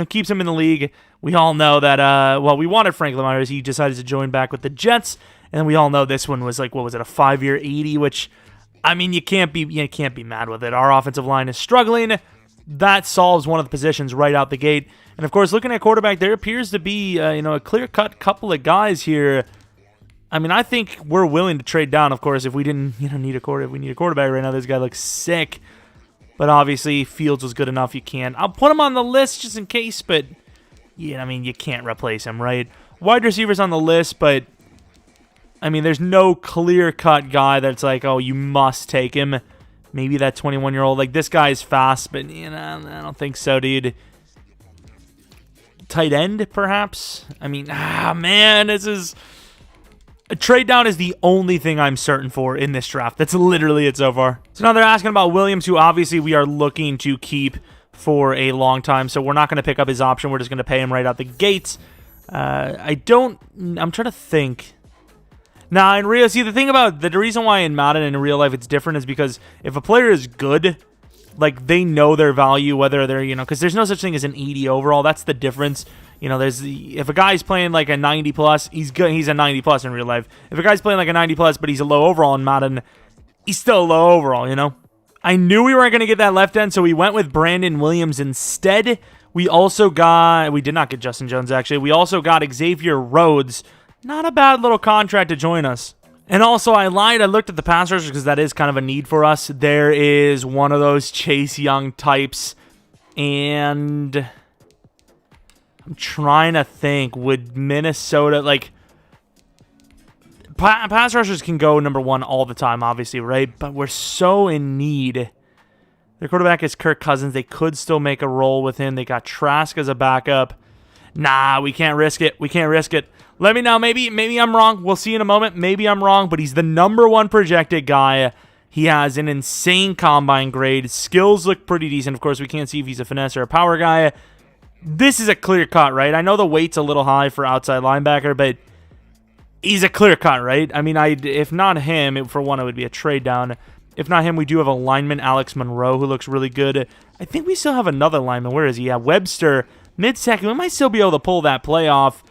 keeps him in the league. We all know that, we wanted Franklin Myers. He decided to join back with the Jets, and we all know this one was like, what was it, a 5-year, 80, which, I mean, you can't be mad with it. Our offensive line is struggling. That solves one of the positions right out the gate. And, of course, looking at quarterback, there appears to be, a clear-cut couple of guys here. I mean, I think we're willing to trade down, of course, if we didn't, need a quarterback. If we need a quarterback right now, this guy looks sick. But, obviously, Fields was good enough. You can. I'll put him on the list just in case, but, you can't replace him, right? Wide receivers on the list, but, I mean, there's no clear-cut guy that's like, oh, you must take him. Maybe that 21-year-old. Like, this guy is fast, but, I don't think so, dude. Tight end, perhaps? I mean, man, this is... A trade down is the only thing I'm certain for in this draft. That's literally it so far. So now they're asking about Williams, who obviously we are looking to keep for a long time. So we're not going to pick up his option. We're just going to pay him right out the gates. I'm trying to think. Now, in real, see, the reason why in Madden and in real life it's different is because if a player is good, like, they know their value, whether they're, because there's no such thing as an 80 overall. That's the difference. If a guy's playing like a 90 plus, he's good. He's a 90 plus in real life. If a guy's playing like a 90 plus, but he's a low overall in Madden, he's still a low overall, I knew we weren't going to get that left end, so we went with Brandon Williams instead. We did not get Justin Jones, actually. We also got Xavier Rhodes. Not a bad little contract to join us. And also, I lied. I looked at the pass rushers because that is kind of a need for us. There is one of those Chase Young types. And I'm trying to think. Would Minnesota, pass rushers can go number 1 all the time, obviously, right? But we're so in need. Their quarterback is Kirk Cousins. They could still make a roll with him. They got Trask as a backup. Nah, we can't risk it. We can't risk it. Let me know. Maybe I'm wrong. We'll see in a moment. Maybe I'm wrong, but he's the number 1 projected guy. He has an insane combine grade. Skills look pretty decent. Of course, we can't see if he's a finesse or a power guy. This is a clear cut, right? I know the weight's a little high for outside linebacker, but he's a clear cut, right? I mean, if not him, for one, it would be a trade down. If not him, we do have a lineman, Alex Monroe, who looks really good. I think we still have another lineman. Where is he? Yeah, Webster, mid-second. We might still be able to pull that play off.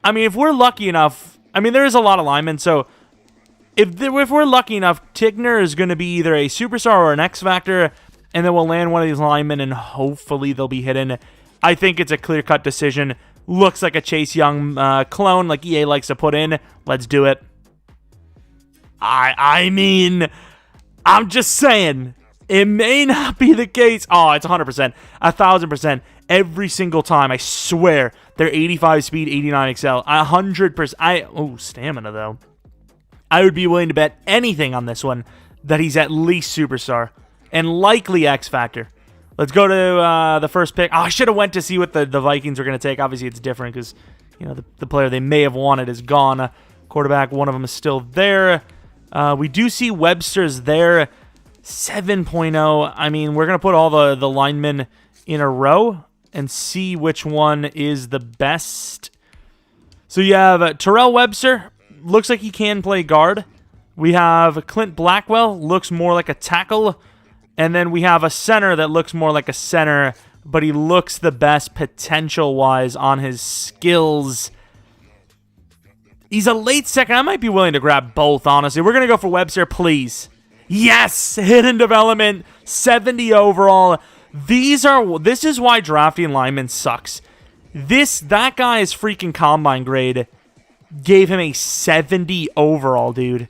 I mean, if we're lucky enough, there is a lot of linemen, so if we're lucky enough, Tigner is going to be either a superstar or an X-Factor, and then we'll land one of these linemen, and hopefully they'll be hidden. I think it's a clear-cut decision. Looks like a Chase Young clone, like EA likes to put in. Let's do it. I mean, I'm just saying, it may not be the case. Oh, it's 100%, 1,000%. Every single time, I swear, they're 85 speed, 89 XL, 100%. Stamina, though. I would be willing to bet anything on this one that he's at least superstar and likely X Factor. Let's go to the first pick. Oh, I should have went to see what the Vikings were going to take. Obviously, it's different because, the player they may have wanted is gone. Quarterback, one of them is still there. We do see Webster's there. 7.0. I mean, we're going to put all the linemen in a row and see which one is the best. So you have Terrell Webster. Looks like he can play guard. We have Clint Blackwell. Looks more like a tackle. And then we have a center that looks more like a center, but he looks the best potential-wise on his skills. He's a late second. I might be willing to grab both, honestly. We're going to go for Webster, please. Yes! Hidden development, 70 overall. This is why drafting linemen sucks. That guy's freaking combine grade gave him a 70 overall, dude.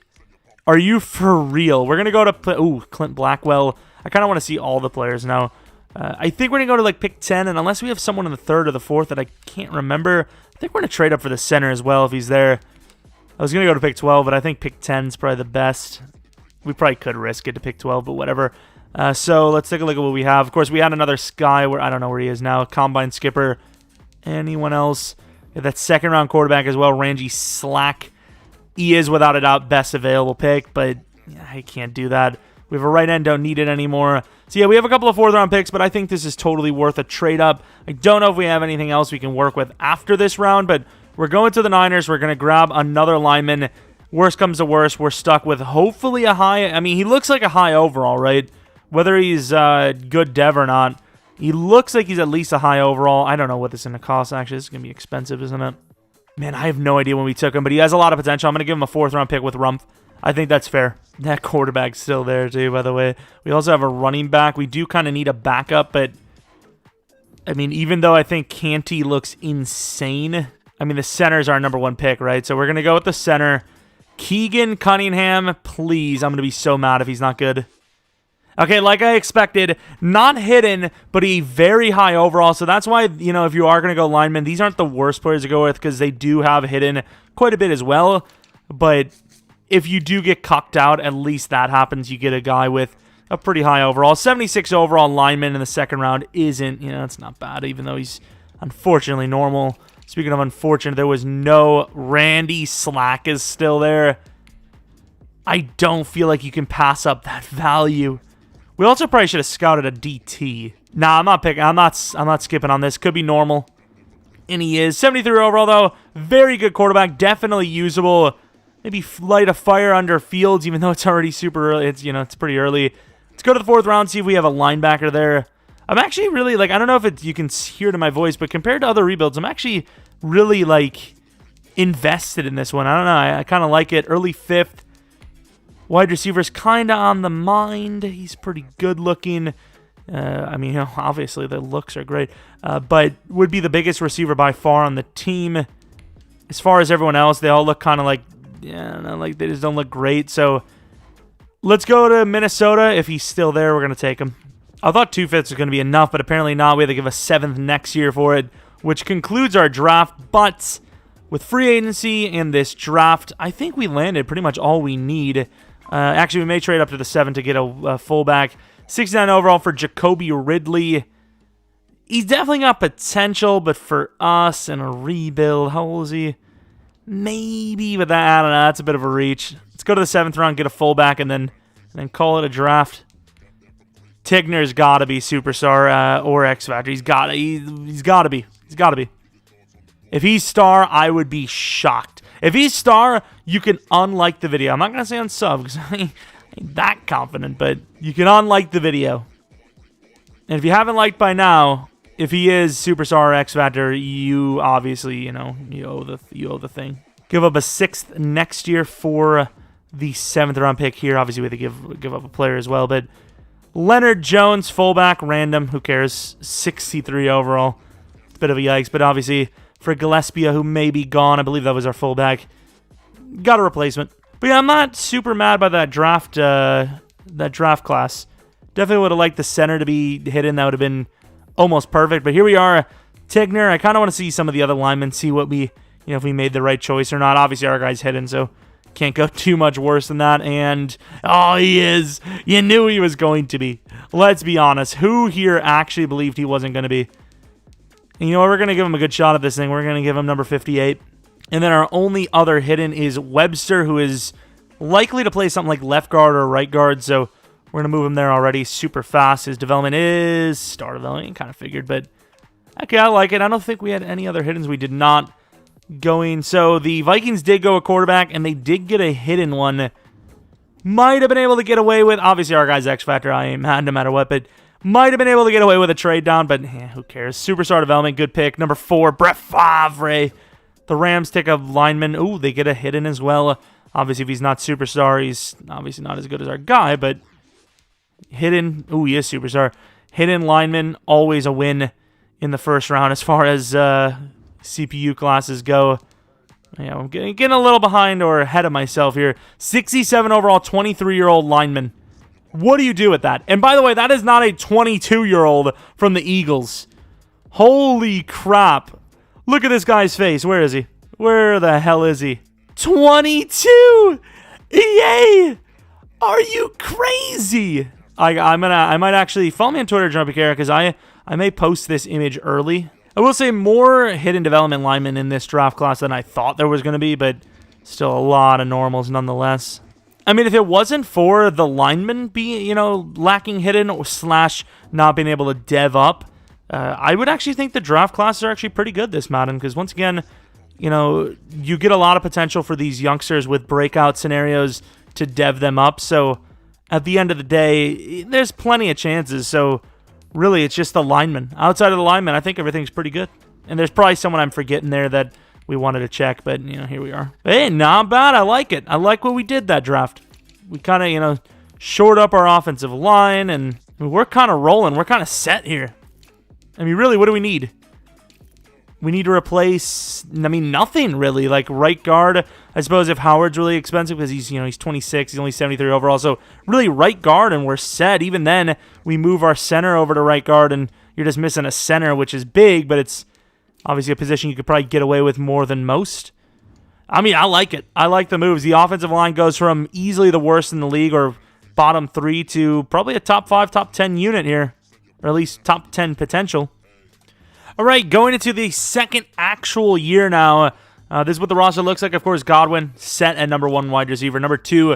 Are you for real? We're going to go to Clint Blackwell. I kind of want to see all the players now. I think we're going to go to pick 10, and unless we have someone in the third or the fourth that I can't remember, I think we're going to trade up for the center as well if he's there. I was going to go to pick 12, but I think pick 10 is probably the best. We probably could risk it to pick 12, but whatever. So let's take a look at what we have. Of course, we had another Sky where I don't know where he is now. Combine skipper. Anyone else? Yeah, that second-round quarterback as well, Randy Slack. He is, without a doubt, best available pick, but I can't do that. We have a right end, don't need it anymore. So yeah, we have a couple of fourth-round picks, but I think this is totally worth a trade-up. I don't know if we have anything else we can work with after this round, but we're going to the Niners. We're going to grab another lineman. Worst comes to worst, we're stuck with hopefully a high... I mean, he looks like a high overall, right? Whether he's good dev or not, he looks like he's at least a high overall. I don't know what this is going to cost, actually. This is going to be expensive, isn't it? Man, I have no idea when we took him, but he has a lot of potential. I'm going to give him a fourth-round pick with Rumpf. I think that's fair. That quarterback's still there, too, by the way. We also have a running back. We do kind of need a backup, but... I mean, even though I think Canty looks insane... I mean, the center's our number one pick, right? So we're going to go with the center. Keegan Cunningham, please. I'm going to be so mad if he's not good. Okay, like I expected, not hidden, but a very high overall. So that's why, if you are going to go lineman, these aren't the worst players to go with because they do have hidden quite a bit as well. But if you do get cucked out, at least that happens. You get a guy with a pretty high overall. 76 overall lineman in the second round isn't, it's not bad, even though he's unfortunately normal. Speaking of unfortunate, there was no Randy Slack is still there. I don't feel like you can pass up that value. We also probably should have scouted a DT. Nah, I'm not picking. I'm not skipping on this. Could be normal. And he is 73 overall though. Very good quarterback. Definitely usable. Maybe light a fire under Fields, even though it's already super early. It's pretty early. Let's go to the fourth round. See if we have a linebacker there. I'm actually really I don't know if you can hear it in my voice, but compared to other rebuilds, I'm actually really invested in this one. I don't know. I kind of like it. Early fifth. Wide receiver's kind of on the mind. He's pretty good looking. I mean, obviously the looks are great, but would be the biggest receiver by far on the team. As far as everyone else, they all look kind of they just don't look great. So let's go to Minnesota. If he's still there, we're going to take him. I thought 2 fifths was going to be enough, but apparently not. We have to give a 7th next year for it, which concludes our draft. But with free agency and this draft, I think we landed pretty much all we need. Actually, we may trade up to the 7 to get a fullback. 69 overall for Jacoby Ridley. He's definitely got potential, but for us in a rebuild, how old is he? Maybe, but that, I don't know. That's a bit of a reach. Let's go to the 7th round, get a fullback, and then call it a draft. Tigner's got to be superstar or X Factor. He's got to be. He's got to be. If he's star, I would be shocked. If he's star, you can unlike the video. I'm not going to say unsub because I ain't that confident, but you can unlike the video. And if you haven't liked by now, if he is superstar or X Factor, you obviously, you owe the thing. Give up a 6th next year for the 7th round pick here. Obviously, we have to give up a player as well, but Leonard Jones, fullback, random. Who cares? 63 overall. It's a bit of a yikes, but obviously for Gillespie, who may be gone, I believe that was our fullback. Got a replacement. But yeah, I'm not super mad by that draft class. Definitely would have liked the center to be hidden. That would have been almost perfect. But here we are, Tigner. I kind of want to see some of the other linemen, see what we, if we made the right choice or not. Obviously, our guy's hidden, so can't go too much worse than that. And, oh, he is. You knew he was going to be. Let's be honest. Who here actually believed he wasn't going to be? And you know what? We're going to give him a good shot at this thing. We're going to give him number 58. And then our only other hidden is Webster, who is likely to play something like left guard or right guard. So we're going to move him there already super fast. His development is star development. Kind of figured, but okay, I like it. I don't think we had any other hiddens. We did not going. So the Vikings did go a quarterback, and they did get a hidden one. Might have been able to get away with, obviously our guy's X Factor, I ain't mad no matter what, but might have been able to get away with a trade down, but who cares? Superstar development, good pick. Number 4, Brett Favre. The Rams take a lineman. Ooh, they get a hidden as well. Obviously, if he's not superstar, he's obviously not as good as our guy, but hidden. Ooh, he is superstar. Hidden lineman, always a win in the first round as far as CPU classes go. Yeah, I'm getting a little behind or ahead of myself here. 67 overall, 23-year-old lineman. What do you do with that? And by the way, that is not a 22-year-old from the Eagles. Holy crap. Look at this guy's face. Where is he? Where the hell is he? 22! Yay! Are you crazy? I might actually follow me on Twitter, Jeromepkr, because I may post this image early. I will say more hidden development linemen in this draft class than I thought there was going to be, but still a lot of normals nonetheless. I mean, if it wasn't for the linemen being, lacking hidden or / not being able to dev up, I would actually think the draft classes are actually pretty good this Madden, because once again, you get a lot of potential for these youngsters with breakout scenarios to dev them up. So at the end of the day, there's plenty of chances. So really, it's just the linemen. Outside of the linemen, I think everything's pretty good. And there's probably someone I'm forgetting there that we wanted to check, but, here we are. Hey, not bad. I like it. I like what we did that draft. We kind of, shored up our offensive line, and we're kind of rolling. We're kind of set here. I mean, really, what do we need? We need to replace, nothing really. Like right guard, I suppose if Howard's really expensive because he's 26, he's only 73 overall. So really right guard and we're set. Even then, we move our center over to right guard and you're just missing a center, which is big, but it's obviously a position you could probably get away with more than most. I mean, I like it. I like the moves. The offensive line goes from easily the worst in the league or bottom 3 to probably a top 5, top 10 unit here, or at least top 10 potential. All right, going into the second actual year now. This is what the roster looks like. Of course, Godwin set at number 1 wide receiver. Number 2,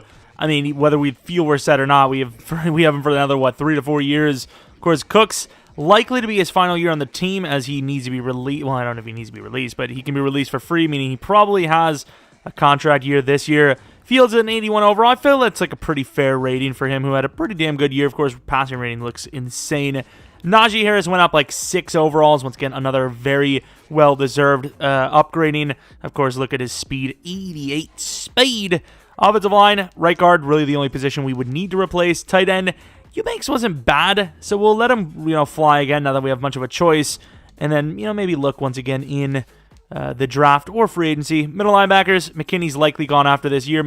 whether we feel we're set or not, we have him for another, 3 to 4 years. Of course, Cooks likely to be his final year on the team as he needs to be released. Well, I don't know if he needs to be released, but he can be released for free, meaning he probably has a contract year this year. Fields at an 81 overall. I feel that's like a pretty fair rating for him, who had a pretty damn good year. Of course, passing rating looks insane. Najee Harris went up 6 overalls. Once again, another very well-deserved upgrading. Of course, look at his speed. 88 speed. Offensive line, right guard, really the only position we would need to replace. Tight end, Eubanks wasn't bad, so we'll let him fly again now that we have much of a choice. And then, maybe look once again in the draft or free agency. Middle linebackers, McKinney's likely gone after this year.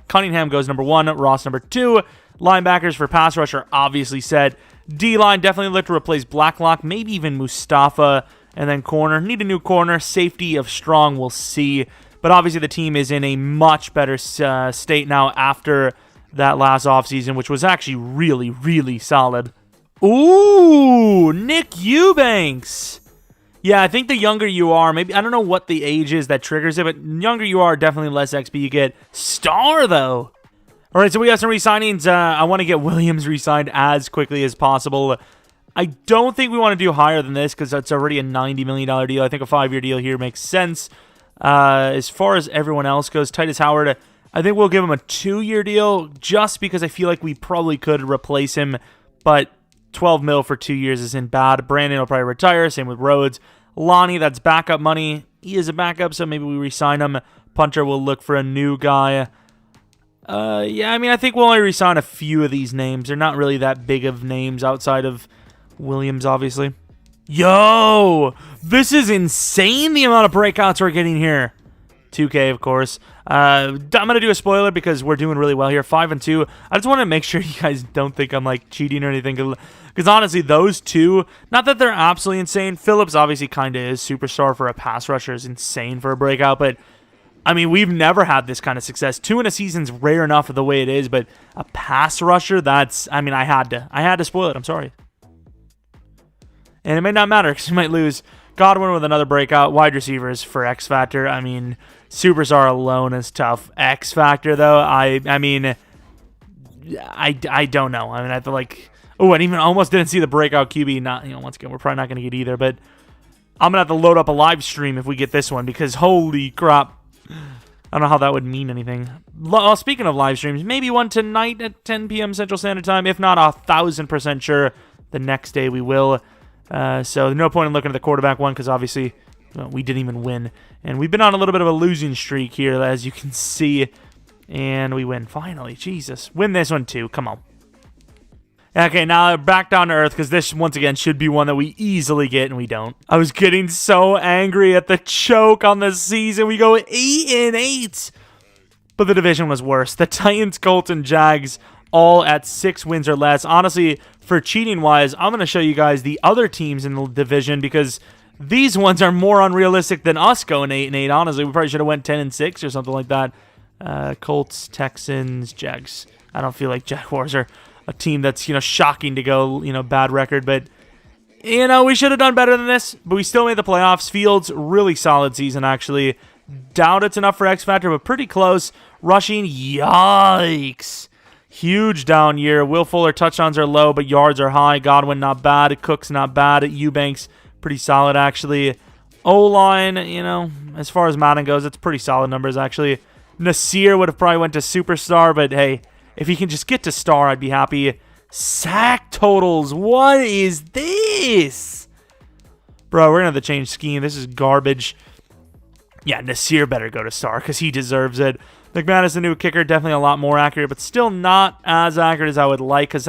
Cunningham goes number 1, Ross number 2. Linebackers for pass rush are obviously set. D-line, definitely look to replace Blacklock, maybe even Mustafa. And then corner, need a new corner. Safety of Strong, we'll see. But obviously the team is in a much better state now after that last offseason, which was actually really, really solid. Ooh, Nick Eubanks. Yeah, I think the younger you are, maybe, I don't know what the age is that triggers it, but younger you are, definitely less XP you get. Star, though. All right, so we have some re-signings. I want to get Williams re-signed as quickly as possible. I don't think we want to do higher than this because that's already a $90 million deal. I think a 5-year deal here makes sense. As far as everyone else goes, Titus Howard, I think we'll give him a 2-year deal just because I feel like we probably could replace him, but 12 mil for 2 years isn't bad. Brandon will probably retire. Same with Rhodes. Lonnie, that's backup money. He is a backup, so maybe we re-sign him. Punter will look for a new guy. I think we'll only re-sign a few of these names. They're not really that big of names outside of Williams, obviously. Yo! This is insane, the amount of breakouts we're getting here. 2K, of course. I'm going to do a spoiler because we're doing really well here. 5-2. I just want to make sure you guys don't think I'm, cheating or anything. Because, honestly, those two, not that they're absolutely insane. Phillips obviously kind of is. Superstar for a pass rusher is insane for a breakout. But I mean, we've never had this kind of success. 2 in a season's rare enough the way it is, but a pass rusher, that's, I mean, I had to spoil it. I'm sorry. And it may not matter because we might lose. Godwin with another breakout. Wide receivers for X Factor. I mean, Superstar alone is tough. X Factor, though, I mean, I don't know. I mean, I feel like, oh, and even almost didn't see the breakout QB. Not, once again, we're probably not going to get either, but I'm going to have to load up a live stream if we get this one because holy crap. I don't know how that would mean anything. Well, speaking of live streams, maybe one tonight at 10 p.m. Central Standard Time. If not, 1,000% sure the next day we will. So no point in looking at the quarterback one because obviously we didn't even win. And we've been on a little bit of a losing streak here, as you can see. And we win. Finally. Jesus. Win this one too. Come on. Okay, now back down to earth because this, once again, should be one that we easily get and we don't. I was getting so angry at the choke on the season. We go 8-8. But the division was worse. The Titans, Colts, and Jags all at 6 wins or less. Honestly, for cheating-wise, I'm going to show you guys the other teams in the division because these ones are more unrealistic than us going 8-8. Honestly, we probably should have went 10-6 or something like that. Colts, Texans, Jags. I don't feel like Jaguars are a team that's, shocking to go, bad record. But, we should have done better than this. But we still made the playoffs. Fields, really solid season, actually. Doubt it's enough for X Factor, but pretty close. Rushing, yikes. Huge down year. Will Fuller touchdowns are low, but yards are high. Godwin, not bad. Cook's not bad. Eubanks, pretty solid, actually. O-line, as far as Madden goes, it's pretty solid numbers, actually. Nasir would have probably went to superstar, but hey, if he can just get to star, I'd be happy. Sack totals. What is this? Bro, we're going to have to change scheme. This is garbage. Yeah, Nasir better go to star because he deserves it. McManus, the new kicker, definitely a lot more accurate, but still not as accurate as I would like because,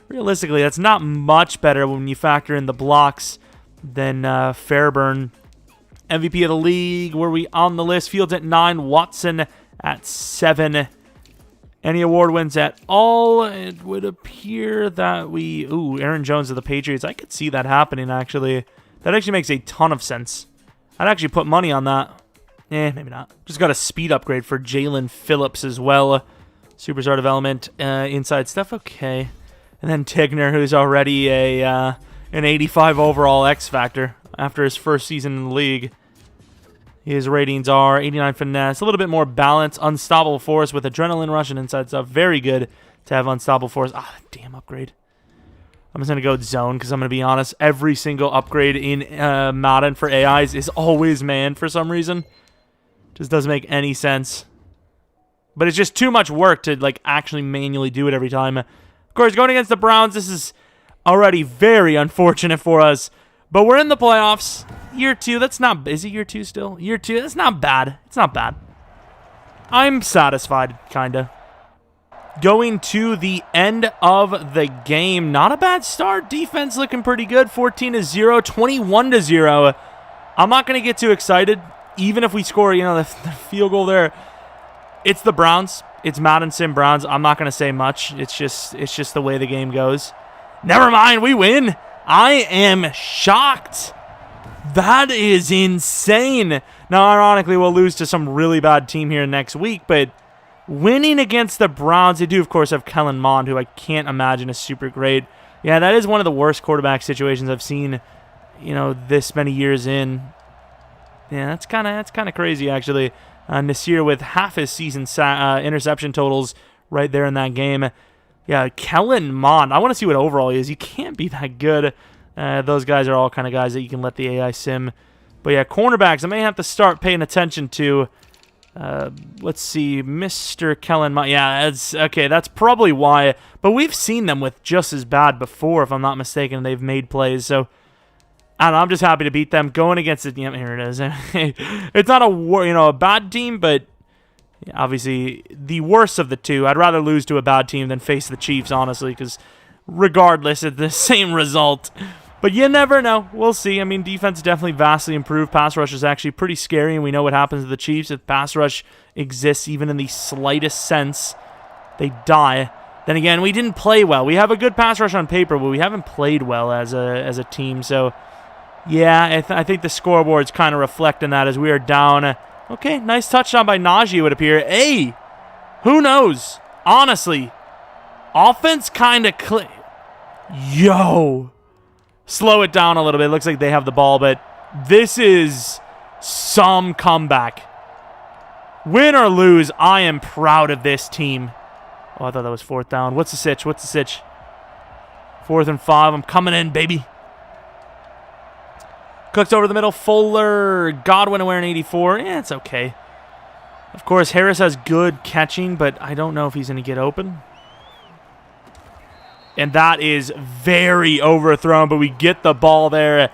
realistically, that's not much better when you factor in the blocks than Fairburn. MVP of the league, were we on the list? Fields at 9, Watson at 7. Any award wins at all? It would appear that we... Ooh, Aaron Jones of the Patriots. I could see that happening, actually. That actually makes a ton of sense. I'd actually put money on that. Maybe not. Just got a speed upgrade for Jalen Phillips as well. Superstar development. Inside stuff, okay. And then Tigner, who's already an 85 overall X Factor after his first season in the league. His ratings are 89 finesse, a little bit more balance, unstoppable force with adrenaline rush and inside stuff. Very good to have unstoppable force. Damn upgrade. I'm just going to go zone because I'm going to be honest. Every single upgrade in Madden for AIs is always man for some reason. Just doesn't make any sense. But it's just too much work to actually manually do it every time. Of course, going against the Browns, this is already very unfortunate for us. But we're in the playoffs. Year 2, that's not... Is it year 2 still? Year 2, that's not bad. It's not bad. I'm satisfied, kind of. Going to the end of the game. Not a bad start. Defense looking pretty good. 14-0, 21-0. I'm not going to get too excited. Even if we score, the field goal there. It's the Browns. It's Madden Sim Browns. I'm not going to say much. It's just the way the game goes. Never mind, we win. I am shocked. That is insane. Now, ironically, we'll lose to some really bad team here next week, but winning against the Browns, they do, of course, have Kellen Mond, who I can't imagine is super great. Yeah, that is one of the worst quarterback situations I've seen, this many years in. Yeah, that's kind of crazy, actually. Nasir with half his season interception totals right there in that game. Yeah, Kellen Mond. I want to see what overall he is. He can't be that good. Those guys are all kind of guys that you can let the AI sim. But yeah, cornerbacks, I may have to start paying attention to. Let's see, Mr. Kellen Mond. Yeah, that's probably why. But we've seen them with just as bad before, if I'm not mistaken. They've made plays, so I don't know, I'm just happy to beat them. Going against it, here it is. It's not a bad team, but obviously the worst of the two. I'd rather lose to a bad team than face the Chiefs, honestly, because regardless, it's the same result. But you never know. We'll see. Defense definitely vastly improved. Pass rush is actually pretty scary, and we know what happens to the Chiefs. If pass rush exists even in the slightest sense, they die. Then again, we didn't play well. We have a good pass rush on paper, but we haven't played well as a team. So, yeah, I think the scoreboard's kind of reflecting that as we are down Okay, nice touchdown by Najee, it would appear. Hey, who knows? Honestly, offense kind of Yo. Slow it down a little bit. It looks like they have the ball, but this is some comeback. Win or lose, I am proud of this team. Oh, I thought that was 4th down. What's the sitch? 4th and 5. I'm coming in, baby. Cooks over the middle. Fuller. Godwin wearing 84. Yeah, it's okay. Of course, Harris has good catching, but I don't know if he's going to get open. And that is very overthrown, but we get the ball there.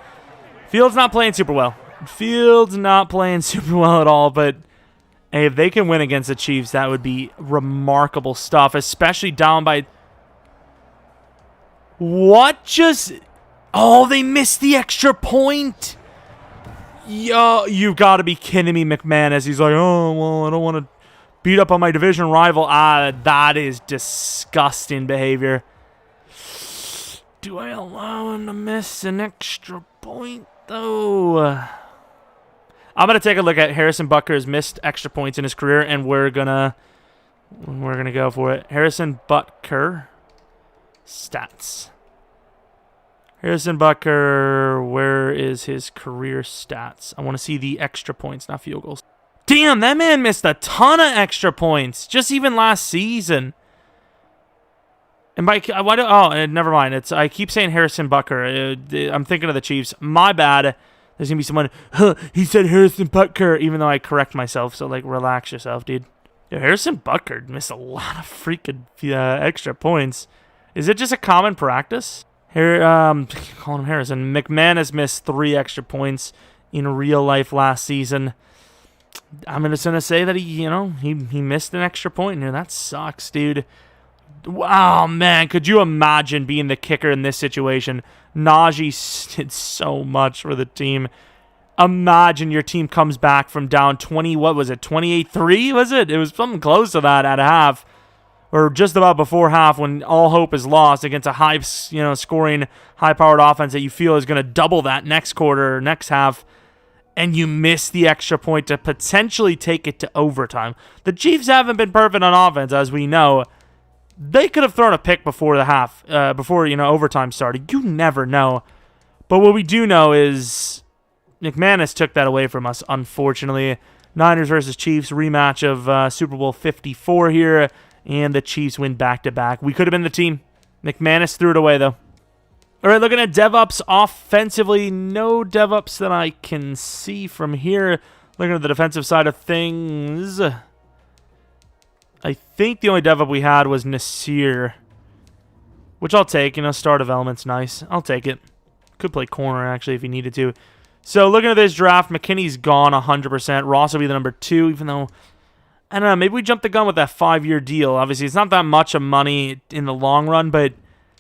Fields not playing super well. Fields not playing super well at all, but hey, if they can win against the Chiefs, that would be remarkable stuff, especially down by... What just... Oh, they missed the extra point. Yo, you got to be kidding me, McManus. He's like, oh, well, I don't want to beat up on my division rival. That is disgusting behavior. Do I allow him to miss an extra point, though? I'm going to take a look at Harrison Butker's missed extra points in his career, and we're gonna go for it. Harrison Butker stats. Harrison Butker, where is his career stats? I want to see the extra points, not field goals. Damn, that man missed a ton of extra points, just even last season. And never mind. I keep saying Harrison Butker. I'm thinking of the Chiefs. My bad. There's going to be someone, he said Harrison Butker, even though I correct myself. So, like, relax yourself, dude. Yo, Harrison Butker missed a lot of freaking extra points. Is it just a common practice? Calling him Harrison. McManus missed 3 extra points in real life last season. I'm just going to say that he missed an extra point in here. That sucks, dude. Wow, man, could you imagine being the kicker in this situation? Najee did so much for the team. Imagine your team comes back from down 20, what was it, 28-3, was it? It was something close to that at half, or just about before half when all hope is lost against a high, scoring, high-powered offense that you feel is going to double that next quarter or next half, and you miss the extra point to potentially take it to overtime. The Chiefs haven't been perfect on offense, as we know. They could have thrown a pick before the half, before overtime started. You never know. But what we do know is McManus took that away from us, unfortunately. Niners versus Chiefs, rematch of Super Bowl 54 here, and the Chiefs win back-to-back. We could have been the team. McManus threw it away, though. All right, looking at DevOps offensively. No DevOps that I can see from here. Looking at the defensive side of things... I think the only dev up we had was Nasir, which I'll take. Star development's nice. I'll take it. Could play corner, actually, if he needed to. So, looking at this draft, McKinney's gone 100%. Ross will be the number 2, even though, I don't know, maybe we jumped the gun with that 5-year deal. Obviously, it's not that much of money in the long run, but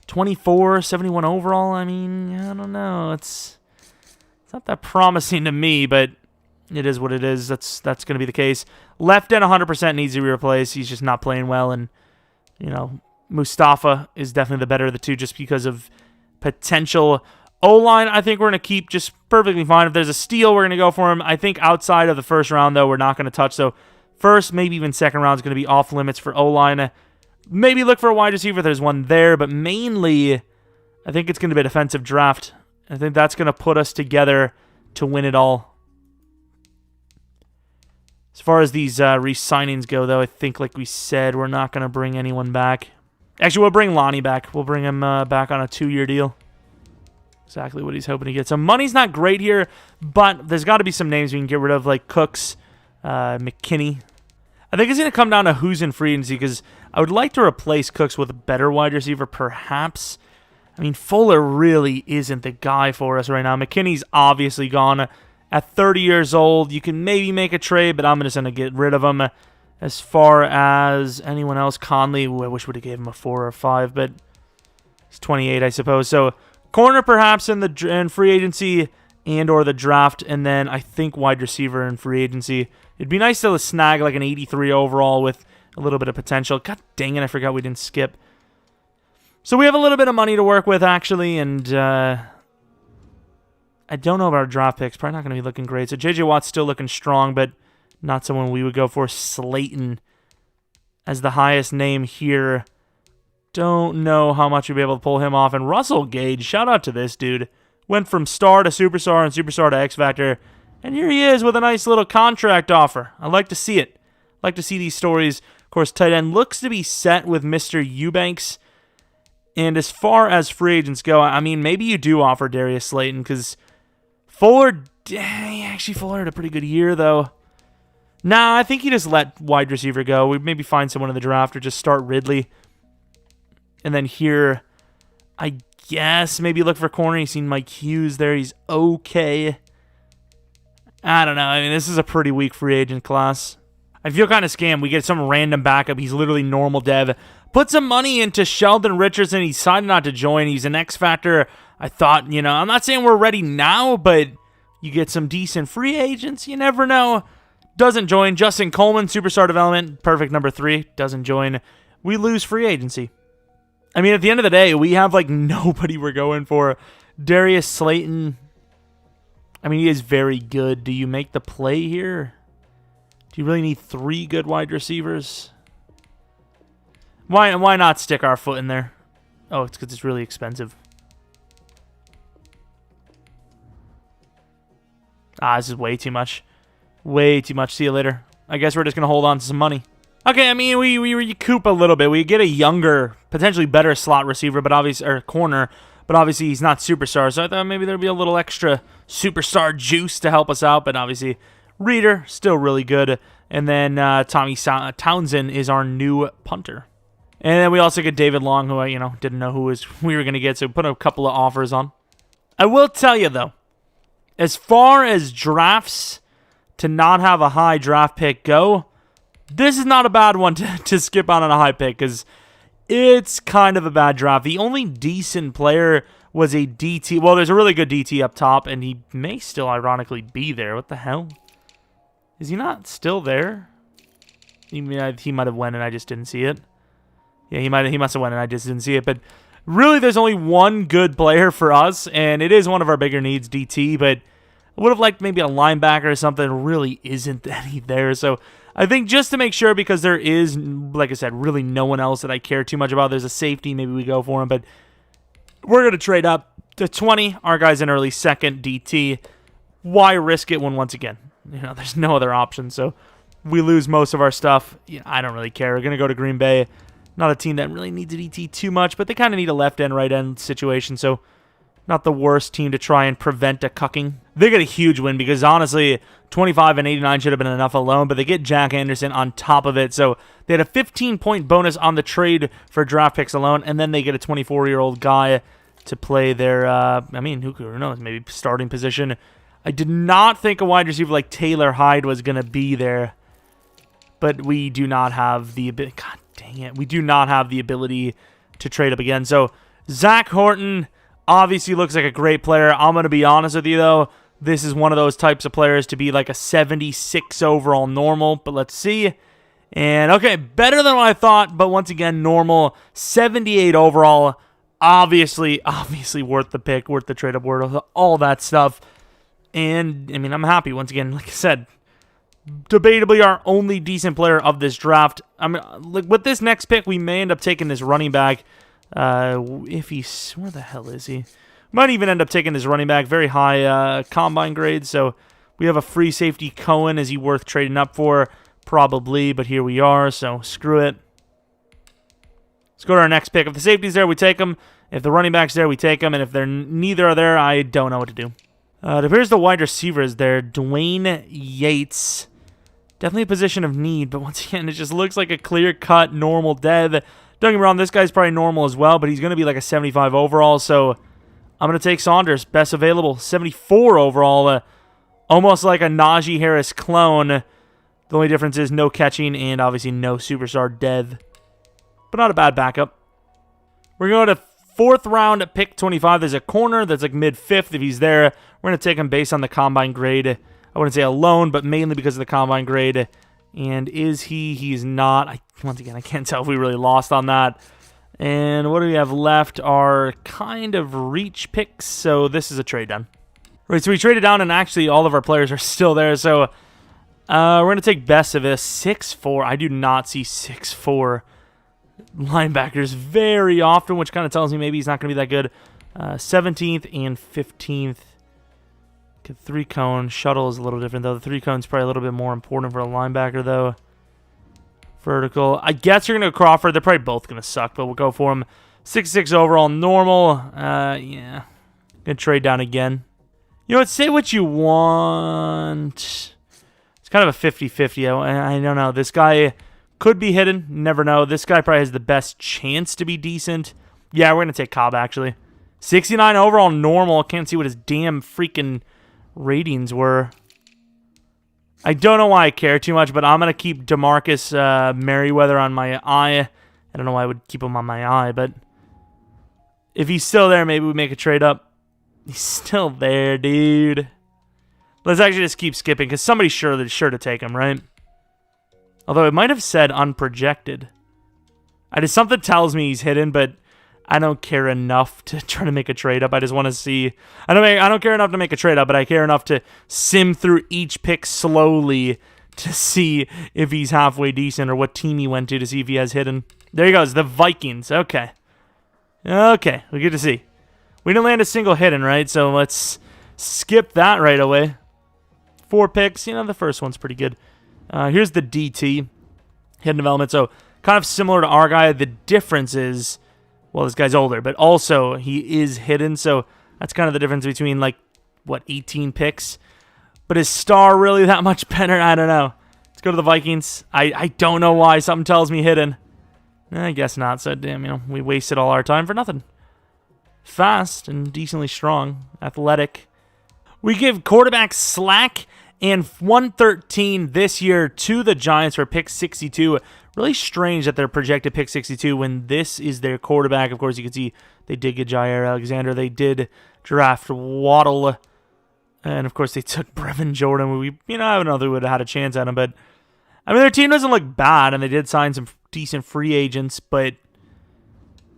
24, 71 overall, I mean, I don't know. It's not that promising to me, but... It is what it is. That's going to be the case. Left end 100% needs to be replaced. He's just not playing well. And, Mustafa is definitely the better of the two just because of potential. O-line, I think we're going to keep just perfectly fine. If there's a steal, we're going to go for him. I think outside of the first round, though, we're not going to touch. So first, maybe even second round is going to be off limits for O-line. Maybe look for a wide receiver if there's one there. But mainly, I think it's going to be a defensive draft. I think that's going to put us together to win it all. As far as these re-signings go, though, I think, like we said, we're not going to bring anyone back. Actually, we'll bring Lonnie back. We'll bring him back on a 2-year deal. Exactly what he's hoping to get. So money's not great here, but there's got to be some names we can get rid of, like Cooks, McKinney. I think it's going to come down to who's in free agency, because I would like to replace Cooks with a better wide receiver, perhaps. I mean, Fuller really isn't the guy for us right now. McKinney's obviously gone. At 30 years old, you can maybe make a trade, but I'm just going to get rid of him. As far as anyone else, Conley, I wish we would have gave him a 4 or 5, but he's 28, I suppose. So corner perhaps in free agency and or the draft, and then I think wide receiver in free agency. It'd be nice to snag like an 83 overall with a little bit of potential. God dang it, I forgot we didn't skip. So we have a little bit of money to work with, actually, and... I don't know about our draft picks. Probably not going to be looking great. So J.J. Watt's still looking strong, but Not someone we would go for. Slayton as the highest name here. Don't know how much we'd be able to pull him off. And Russell Gage, shout out to this dude. Went from star to superstar and superstar to X Factor. And here he is with a nice little contract offer. I like to see it. I like to see these stories. Of course, tight end looks to be set with Mr. Eubanks. And as far as free agents go, I mean, maybe you do offer Darius Slayton because Fuller, actually Fuller had a pretty good year, though. Nah, I think you just let wide receiver go. We maybe find someone in the draft or just start Ridley. And then here, I guess maybe look for corner. You've seen Mike Hughes there. He's okay. I don't know. I mean, this is a pretty weak free agent class. I feel kind of scammed. We get some random backup. He's literally normal dev. Put some money into Sheldon Richardson. He decided not to join. He's an X Factor. I thought, I'm not saying we're ready now, but you get some decent free agents. You never know. Doesn't join. Justin Coleman, superstar development, perfect number 3. Doesn't join. We lose free agency. I mean, at the end of the day, we have nobody we're going for. Darius Slayton, I mean, he is very good. Do you make the play here? Do you really need 3 good wide receivers? Why not stick our foot in there? Oh, it's because it's really expensive. This is way too much. Way too much. See you later. I guess we're just going to hold on to some money. Okay, I mean, we recoup a little bit. We get a younger, potentially better slot receiver, but obviously, or corner, but obviously he's not superstar. So I thought maybe there'd be a little extra superstar juice to help us out. But obviously, Reader, still really good. And then Tommy Townsend is our new punter. And then we also get David Long, who I, didn't know who we were going to get. So we put a couple of offers on. I will tell you, though, as far as drafts to not have a high draft pick go, this is not a bad one to skip on a high pick because it's kind of a bad draft. The only decent player was a DT. Well, there's a really good DT up top, and he may still ironically be there. What the hell? Is he not still there? He might have went and I just didn't see it. Yeah, he must have went and I just didn't see it. But really, there's only one good player for us, and it is one of our bigger needs, DT. But I would have liked maybe a linebacker or something. There really isn't any there. So I think just to make sure, because there is, like I said, really no one else that I care too much about. There's a safety. Maybe we go for him. But we're going to trade up to 20. Our guy's an early second DT. Why risk it when, once again, there's no other option. So we lose most of our stuff. I don't really care. We're going to go to Green Bay. Not a team that really needs a DT too much, but they kind of need a left end, right end situation. So not the worst team to try and prevent a cucking. They get a huge win because, honestly, 25 and 89 should have been enough alone, but they get Jack Anderson on top of it. So they had a 15-point bonus on the trade for draft picks alone, and then they get a 24-year-old guy to play their, who knows, maybe starting position. I did not think a wide receiver like Taylor Hyde was going to be there, but we do not have the ability. God dang it. We do not have the ability to trade up again. So Zach Horton obviously looks like a great player. I'm going to be honest with you, though. This is one of those types of players to be like a 76 overall normal, but let's see. And okay, better than what I thought, but once again, normal. 78 overall. Obviously worth the pick, worth the trade up, worth all that stuff. And, I mean, I'm happy. Once again, like I said, debatably our only decent player of this draft. I mean, with this next pick, we may end up taking this running back. If he's, where the hell is he? Might even end up taking this running back. Very high combine grade. So we have a free safety, Cohen. Is he worth trading up for? Probably, but here we are. So screw it. Let's go to our next pick. If the safety's there, we take him. If the running back's there, we take him. And if neither are there, I don't know what to do. It appears the wide receivers there. Dwayne Yates. Definitely a position of need, but once again, it just looks like a clear-cut, normal dev. Don't get me wrong, this guy's probably normal as well, but he's going to be like a 75 overall, so I'm going to take Saunders. Best available, 74 overall. Almost like a Najee Harris clone. The only difference is no catching and obviously no superstar dev. But not a bad backup. We're going to 4th round at pick 25. There's a corner that's like mid-5th. If he's there, we're going to take him based on the combine grade. I wouldn't say alone, but mainly because of the combine grade. And is he? He's not. Once again, I can't tell if we really lost on that. And what do we have left are kind of reach picks. So this is a trade down. Right, so we traded down, and actually all of our players are still there. So We're going to take best of this. 6'4". I do not see 6'4" linebackers very often, which kind of tells me maybe he's not going to be that good. 17th and 15th. Get 3-cone. Shuttle is a little different, though. The 3-cone is probably a little bit more important for a linebacker, though. Vertical. I guess you're going to go Crawford. They're probably both going to suck, but we'll go for him. 6'6" overall, normal. Yeah. Going to trade down again. You know what? Say what you want. It's kind of a 50-50. I don't know. This guy could be hidden. Never know. This guy probably has the best chance to be decent. Yeah, we're going to take Cobb, actually. 69 overall, normal. Can't see what his damn freaking ratings were. I don't know why I care too much, but I'm going to keep DeMarcus Merriweather on my eye. I don't know why I would keep him on my eye, but if he's still there, maybe we make a trade up. He's still there, dude. Let's actually just keep skipping, because somebody's sure to take him, right? Although it might have said unprojected. Something tells me he's hidden, but I don't care enough to try to make a trade up. I just want to see. I don't care enough to make a trade up, but I care enough to sim through each pick slowly to see if he's halfway decent or what team he went to see if he has hidden. There he goes, the Vikings. Okay. Okay, we get to see. We didn't land a single hidden, right? So let's skip that right away. 4 picks. You know, the first one's pretty good. Here's the DT, hidden development. So kind of similar to our guy. The difference is, well, this guy's older, but also he is hidden. So that's kind of the difference between, like, what, 18 picks? But is Star really that much better? I don't know. Let's go to the Vikings. I don't know why. Something tells me hidden. I guess not. So, damn, you know, we wasted all our time for nothing. Fast and decently strong. Athletic. We give quarterback slack and 113 this year to the Giants for pick 62. Really strange that they're projected pick 62 when this is their quarterback. Of course, you can see they did get Jair Alexander. They did draft Waddle. And, of course, they took Brevin Jordan. I don't know if they would have had a chance at him. But, I mean, their team doesn't look bad. And they did sign some decent free agents. But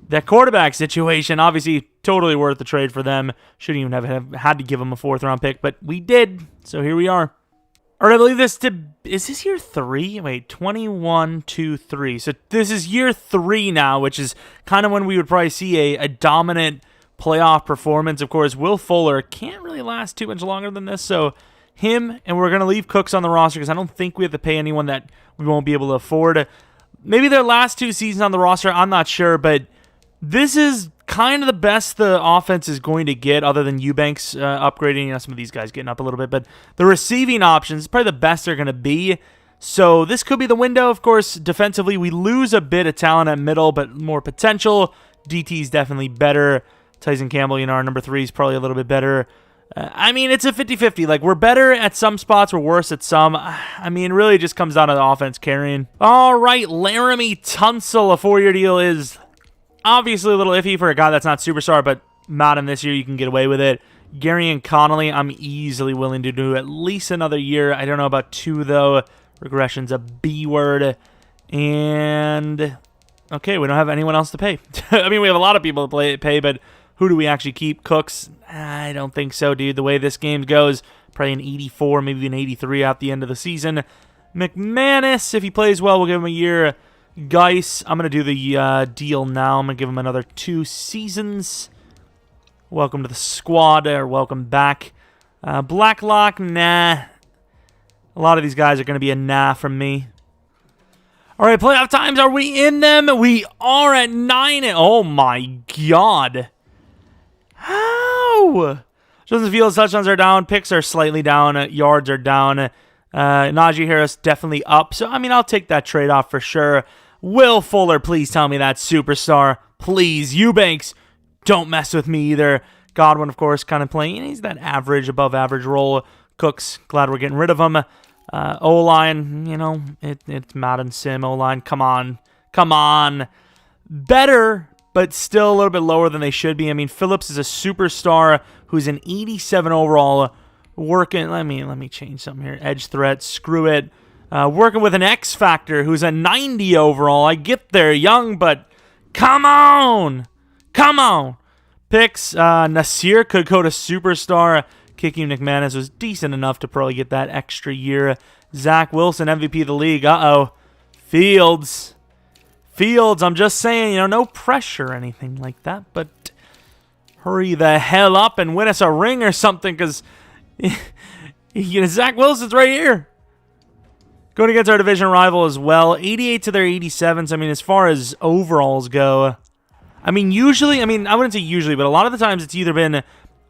that quarterback situation, obviously, totally worth the trade for them. Shouldn't even have had to give them a 4th-round pick. But we did. So here we are. All right, I believe is this year 3? Wait, 21, 2, 3. So this is year 3 now, which is kind of when we would probably see a dominant playoff performance. Of course, Will Fuller can't really last too much longer than this. So him, and we're going to leave Cooks on the roster because I don't think we have to pay anyone that we won't be able to afford. Maybe their last 2 seasons on the roster, I'm not sure, but this is kind of the best the offense is going to get other than Eubanks upgrading. Some of these guys getting up a little bit, but the receiving options is probably the best they're going to be. So this could be the window. Of course, defensively, we lose a bit of talent at middle, but more potential. DT's definitely better. Tyson Campbell, our number 3 is probably a little bit better. I mean, it's a 50-50. Like, we're better at some spots, we're worse at some. I mean, it really just comes down to the offense carrying. All right, Laramie Tunsil, a 4-year deal is obviously a little iffy for a guy that's not superstar, but Madden this year, you can get away with it. Gary and Connolly, I'm easily willing to do at least another year. I don't know about 2, though. Regression's a B word. And, okay, we don't have anyone else to pay. I mean, we have a lot of people to pay, but who do we actually keep? Cooks? I don't think so, dude. The way this game goes, probably an 84, maybe an 83 at the end of the season. McManus, if he plays well, we'll give him a year. Geis, I'm going to do the deal now. I'm going to give him another 2 seasons. Welcome to the squad, or welcome back. Blacklock, nah. A lot of these guys are going to be a nah from me. All right, playoff times. Are we in them? We are at 9. Oh, my God. How? Justin Fields' touchdowns are down. Picks are slightly down. Yards are down. Najee Harris definitely up. So, I mean, I'll take that trade-off for sure. Will Fuller, please tell me that superstar. Please. Eubanks, don't mess with me either. Godwin, of course, kind of playing. He's that average, above-average role. Cooks, glad we're getting rid of him. O-line, it's Madden Sim. O-line, come on. Come on. Better, but still a little bit lower than they should be. I mean, Phillips is a superstar who's an 87 overall. Working, let me change something here. Edge threat, screw it. Working with an X Factor who's a 90 overall. I get there young, but come on. Come on. Picks, Nasir could go to superstar. Kicking McManus was decent enough to probably get that extra year. Zach Wilson, MVP of the league. Uh-oh. Fields, I'm just saying, no pressure or anything like that, but hurry the hell up and win us a ring or something, because Zach Wilson's right here. Going against our division rival as well. 88 to their 87s. I mean, as far as overalls go, I wouldn't say usually, but a lot of the times it's either been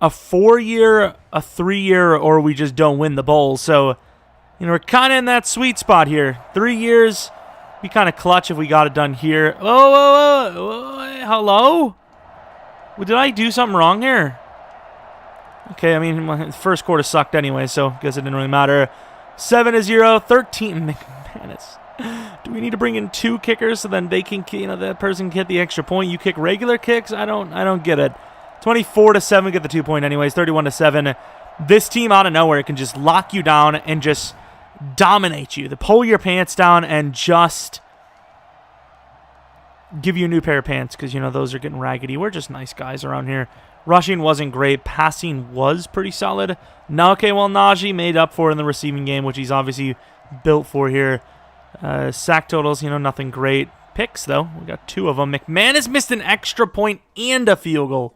a 4-year, a 3-year, or we just don't win the bowl. So, we're kind of in that sweet spot here. 3 years, be kind of clutch if we got it done here. Oh, hello? Well, did I do something wrong here? Okay, my first quarter sucked anyway, so I guess it didn't really matter. 7-0, 13. McManus. Do we need to bring in 2 kickers so then they can, that person can get the extra point? You kick regular kicks? I don't get it. 24-7, get the 2 point anyways. 31-7. This team out of nowhere can just lock you down and just dominate you. They pull your pants down and just give you a new pair of pants because, those are getting raggedy. We're just nice guys around here. Rushing wasn't great. Passing was pretty solid. Najee made up for it in the receiving game, which he's obviously built for here. Sack totals, nothing great. Picks, though. We got 2 of them. McManus missed an extra point and a field goal.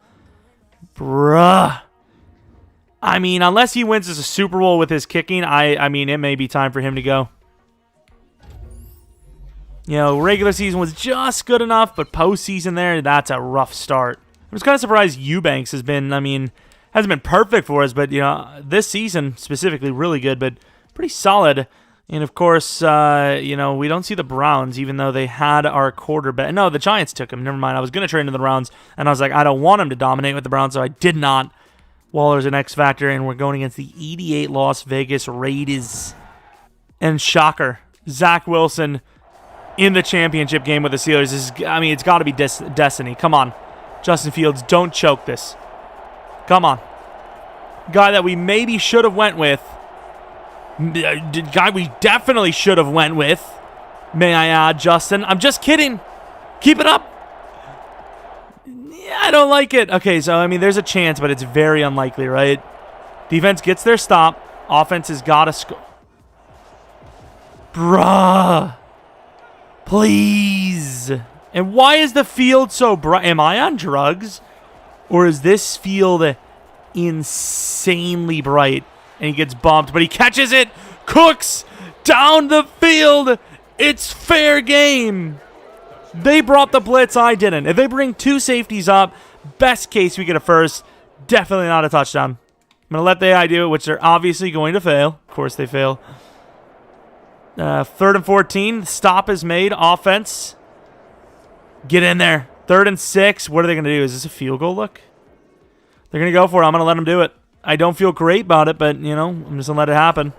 Bruh. Unless he wins as a Super Bowl with his kicking, it may be time for him to go. Regular season was just good enough, but postseason there, that's a rough start. I was kind of surprised Eubanks has been, hasn't been perfect for us, but, this season specifically really good, but pretty solid. And, of course, we don't see the Browns, even though they had our quarterback. No, the Giants took him. Never mind. I was going to trade into the Browns, and I was like, I don't want him to dominate with the Browns, so I did not. Waller's an X factor, and we're going against the 88 Las Vegas Raiders. And shocker, Zach Wilson in the championship game with the Steelers. It's got to be destiny. Come on. Justin Fields, don't choke this. Come on. Guy that we maybe should have went with. Guy we definitely should have went with. May I add, Justin? I'm just kidding. Keep it up. Yeah, I don't like it. Okay, so, there's a chance, but it's very unlikely, right? Defense gets their stop. Offense has got to score. Bruh. Please. And why is the field so bright? Am I on drugs? Or is this field insanely bright? And he gets bumped, but he catches it. Cooks down the field. It's fair game. They brought the blitz. I didn't. If they bring 2 safeties up, best case we get a first. Definitely not a touchdown. I'm going to let the AI do it, which they're obviously going to fail. Of course they fail. 3rd and 14. Stop is made. Offense. Get in there. 3rd and 6. What are they going to do? Is this a field goal look? They're going to go for it. I'm going to let them do it. I don't feel great about it, but, I'm just going to let it happen.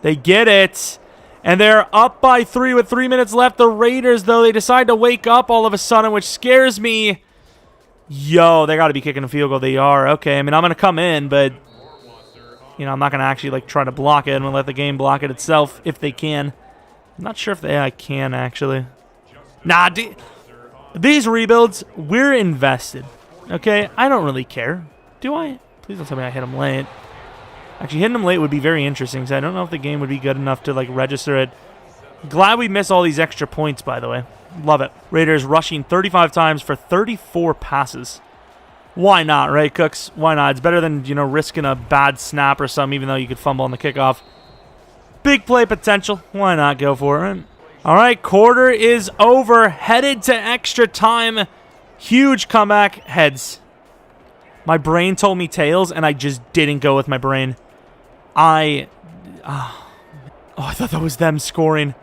They get it. And they're up by 3 with 3 minutes left. The Raiders, though, they decide to wake up all of a sudden, which scares me. Yo, they got to be kicking a field goal. They are. Okay, I'm going to come in, but, I'm not going to actually, try to block it. I'm going to let the game block it itself if they can. I'm not sure if the AI can, actually. Nah, these rebuilds, we're invested. Okay, I don't really care. Do I? Please don't tell me I hit him late. Actually, hitting him late would be very interesting, because I don't know if the game would be good enough to, register it. Glad we missed all these extra points, by the way. Love it. Raiders rushing 35 times for 34 passes. Why not, right, Cooks? Why not? It's better than, risking a bad snap or something, even though you could fumble on the kickoff. Big play potential. Why not go for it? All right, quarter is over. Headed to extra time. Huge comeback. Heads. My brain told me tails, and I just didn't go with my brain. I thought that was them scoring.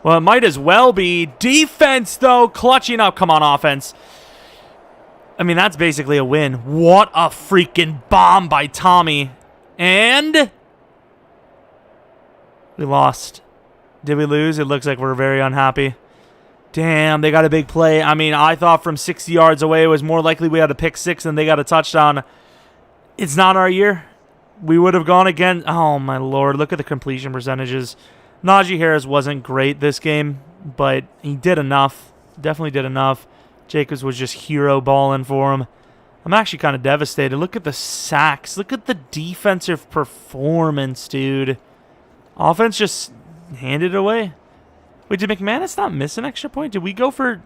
Well, it might as well be. Defense, though, clutching up. Come on, offense. That's basically a win. What a freaking bomb by Tommy. And we lost. Did we lose? It looks like we're very unhappy. Damn, they got a big play. I thought from 60 yards away it was more likely we had a pick 6 than they got a touchdown. It's not our year. We would have gone again. Oh, my Lord. Look at the completion percentages. Najee Harris wasn't great this game, but he did enough. Definitely did enough. Jacobs was just hero balling for him. I'm actually kind of devastated. Look at the sacks. Look at the defensive performance, dude. Offense just handed it away. Wait, did McManus not miss an extra point? Did we go for...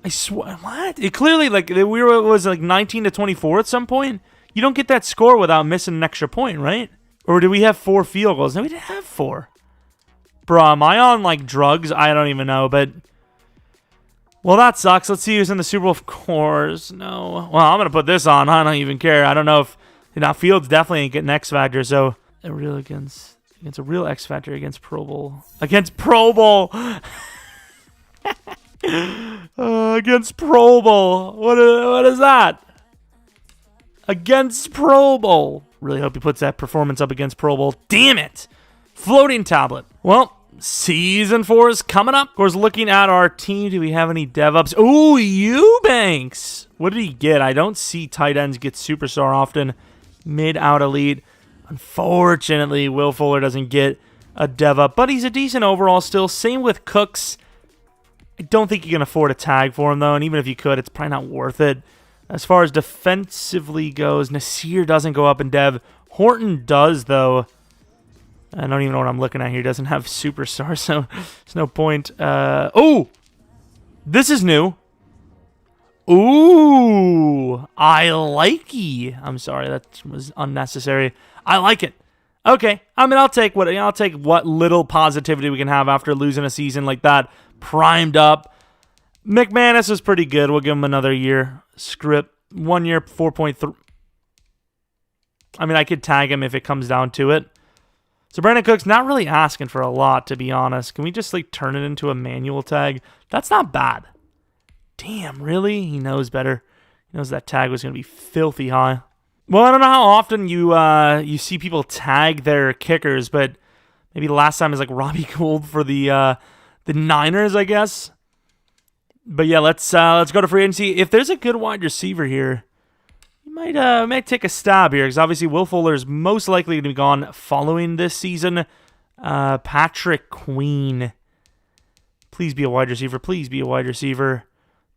I swear, what? It clearly, like, it was like 19-24 at some point. You don't get that score without missing an extra point, right? Or did we have 4 field goals? No, we didn't have 4. Bro, am I on, like, drugs? I don't even know, but... Well, that sucks. Let's see who's in the Super Bowl. Of course, no. Well, I'm going to put this on. I don't even care. I don't know if... Fields definitely ain't getting X Factor, so... Against a real X Factor against Pro Bowl. Against Pro Bowl! Against Pro Bowl. What is that? Against Pro Bowl. Really hope he puts that performance up against Pro Bowl. Damn it! Floating tablet. Well... Season 4 is coming up. Of course, looking at our team, do we have any dev-ups? Ooh, Eubanks. What did he get? I don't see tight ends get superstar often. Mid-out elite. Unfortunately, Will Fuller doesn't get a dev-up, but he's a decent overall still. Same with Cooks. I don't think you can afford a tag for him, though, and even if you could, it's probably not worth it. As far as defensively goes, Nasir doesn't go up in dev. Horton does, though. I don't even know what I'm looking at here. He doesn't have superstar, so there's no point. Oh! This is new. Ooh! I likey. I'm sorry, that was unnecessary. I like it. Okay. I mean, I'll take what little positivity we can have after losing a season like that. Primed up. McManus is pretty good. We'll give him another year. Script. 1 year, 4.3. I mean, I could tag him if it comes down to it. So Brandon Cook's not really asking for a lot, to be honest. Can we just like turn it into a manual tag? That's not bad. Damn, really? He knows better. He knows that tag was going to be filthy high. Well, I don't know how often you see people tag their kickers, but maybe the last time is like Robbie Gould for the Niners, I guess. But yeah, let's go to free agency. If there's a good wide receiver here, might take a stab here, because obviously Will Fuller is most likely to be gone following this season. Patrick Queen. Please be a wide receiver. Please be a wide receiver.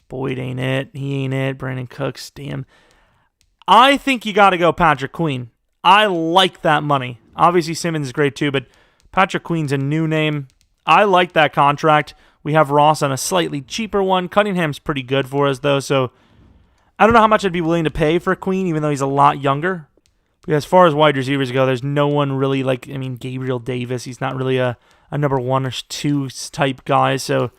Boyd ain't it. He ain't it. Brandon Cooks. Damn. I think you got to go Patrick Queen. I like that money. Obviously Simmons is great too, but Patrick Queen's a new name. I like that contract. We have Ross on a slightly cheaper one. Cunningham's pretty good for us, though, so... I don't know how much I'd be willing to pay for Queen, even though he's a lot younger. But as far as wide receivers go, there's no one really like, I mean, Gabriel Davis, he's not really a number 1 or 2 type guy. So,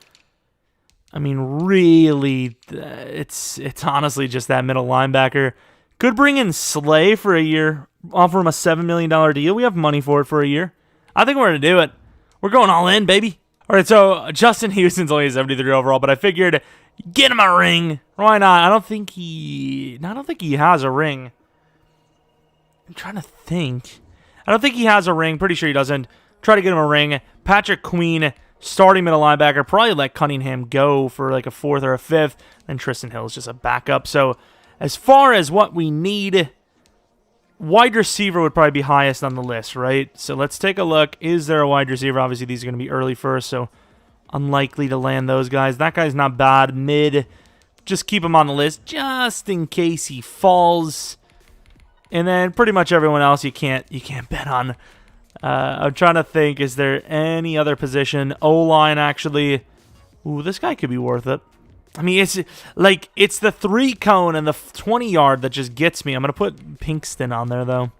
I mean, really, it's honestly just that middle linebacker. Could bring in Slay for a year, offer him a $7 million deal. We have money for it for a year. I think we're going to do it. We're going all in, baby. All right, so Justin Houston's only a 73 overall, but I figured... Get him a ring. Why not? I don't think he has a ring. I'm trying to think. I don't think he has a ring. Pretty sure he doesn't. Try to get him a ring. Patrick Queen, starting middle linebacker. Probably let Cunningham go for like a 4th or a 5th. And Tristan Hill is just a backup. So as far as what we need, wide receiver would probably be highest on the list, right? So let's take a look. Is there a wide receiver? Obviously, these are going to be early first, so... Unlikely to land those guys. That guy's not bad. Mid. Just keep him on the list just in case he falls. And then pretty much everyone else you can't bet on. I'm trying to think. Is there any other position? O-line actually. Ooh, this guy could be worth it. I mean, it's the 3-cone and the 20-yard that just gets me. I'm going to put Pinkston on there, though.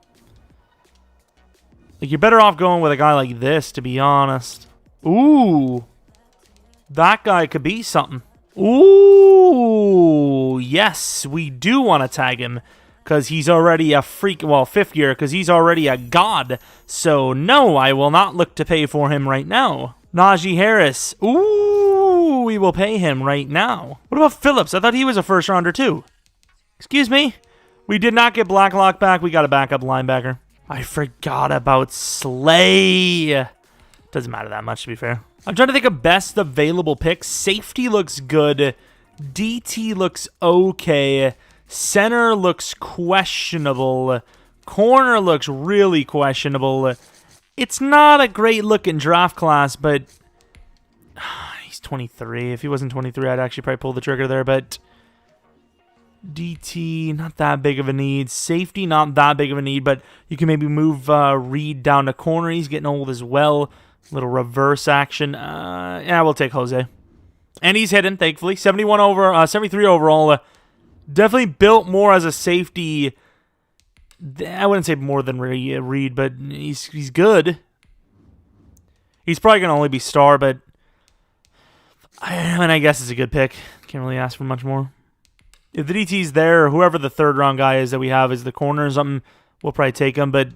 Like, you're better off going with a guy like this, to be honest. Ooh. That guy could be something. Ooh, yes, we do want to tag him because he's already a freak. Well, 5th year because he's already a god. So, no, I will not look to pay for him right now. Najee Harris. Ooh, we will pay him right now. What about Phillips? I thought he was a 1st rounder too. Excuse me? We did not get Blacklock back. We got a backup linebacker. I forgot about Slay. Doesn't matter that much, to be fair. I'm trying to think of best available picks. Safety looks good. DT looks okay. Center looks questionable. Corner looks really questionable. It's not a great looking draft class, but he's 23. If he wasn't 23, I'd actually probably pull the trigger there, but DT, not that big of a need. Safety, not that big of a need, but you can maybe move Reed down to corner. He's getting old as well. Little reverse action. Yeah, we'll take Jose. And he's hidden, thankfully. 73 overall. Definitely built more as a safety. I wouldn't say more than Reed, but he's good. He's probably going to only be star, but I guess it's a good pick. Can't really ask for much more. If the DT's there, or whoever the third round guy is that we have is the corner or something, we'll probably take him, but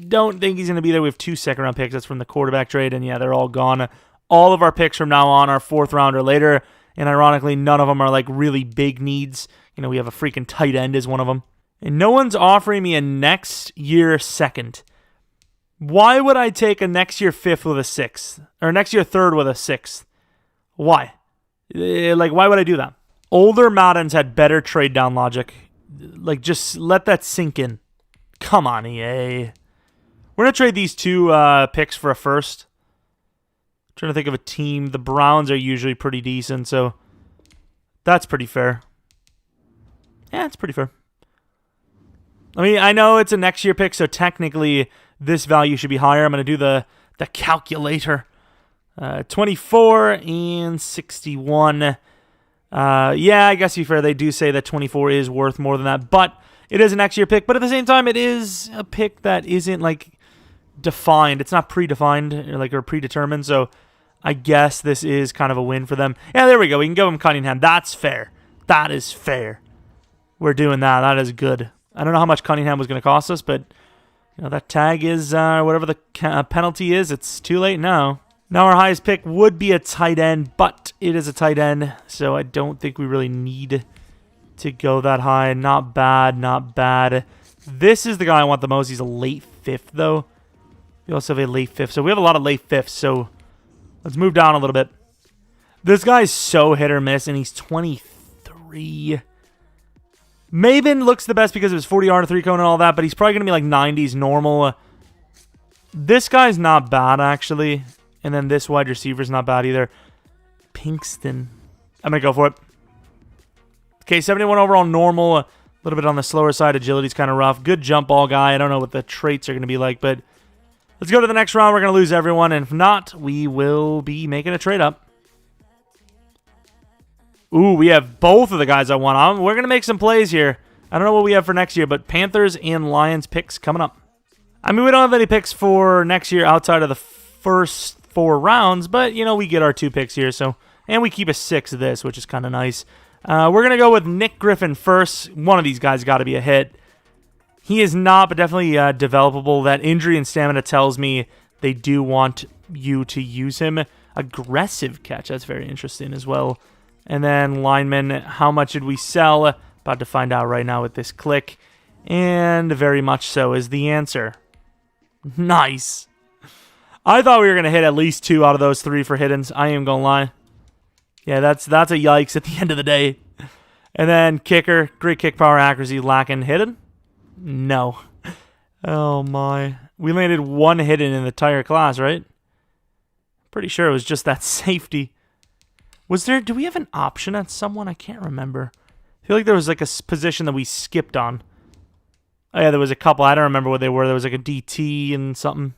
don't think he's going to be there. We have 2 second round picks. That's from the quarterback trade, and yeah, they're all gone. All of our picks from now on are 4th round or later, and ironically, none of them are like really big needs. You know, we have a freaking tight end as one of them. And no one's offering me a next year 2nd. Why would I take a next year 5th with a 6th? Or next year 3rd with a 6th? Why? Like, why would I do that? Older Maddens had better trade down logic. Like, just let that sink in. Come on, EA. We're going to trade these 2 picks for a 1st. Trying to think of a team. The Browns are usually pretty decent, so that's pretty fair. Yeah, it's pretty fair. I mean, I know it's a next year pick, so technically this value should be higher. I'm going to do the calculator. 24 and 61. Yeah, I guess to be fair, they do say that 24 is worth more than that, but it is a next year pick. But at the same time, it is a pick that isn't like defined. It's not predefined or predetermined, so I guess this is kind of a win for them. Yeah, there we go. We can give them Cunningham. That's fair. That is fair. We're doing that. That is good. I don't know how much Cunningham was going to cost us, but you know that tag is whatever the penalty is. It's too late now. Now our highest pick would be a tight end, but it is a tight end, so I don't think we really need to go that high. Not bad, not bad. This is the guy I want the most. He's a late 5th, though. We also have a late 5th, so we have a lot of late 5ths, so let's move down a little bit. This guy's so hit or miss, and he's 23. Maven looks the best because of his 40-yard 3-cone and all that, but he's probably going to be like 90s normal. This guy's not bad, actually. And then this wide receiver's not bad either. Pinkston. I'm going to go for it. Okay, 71 overall normal. A little bit on the slower side. Agility's kind of rough. Good jump ball guy. I don't know what the traits are going to be like, but let's go to the next round. We're going to lose everyone, and if not, we will be making a trade up. Ooh, we have both of the guys I want. We're going to make some plays here. I don't know what we have for next year, but Panthers and Lions picks coming up. I mean, we don't have any picks for next year outside of the first 4 rounds, but, you know, we get our 2 picks here, so, and we keep a 6 of this, which is kind of nice. We're going to go with Nick Griffin first. One of these guys got to be a hit. He is not, but definitely developable. That injury and stamina tells me they do want you to use him. Aggressive catch. That's very interesting as well. And then lineman, how much did we sell? About to find out right now with this click. And very much so is the answer. Nice. I thought we were going to hit at least 2 out of those 3 for hiddens. I am going to lie. Yeah, that's a yikes at the end of the day. And then kicker, great kick power accuracy, lacking hidden? No. Oh my. We landed 1 hidden in the entire class, right? Pretty sure it was just that safety. Do we have an option at someone? I can't remember. I feel like there was like a position that we skipped on. Oh yeah, there was a couple. I don't remember what they were. There was like a DT and something.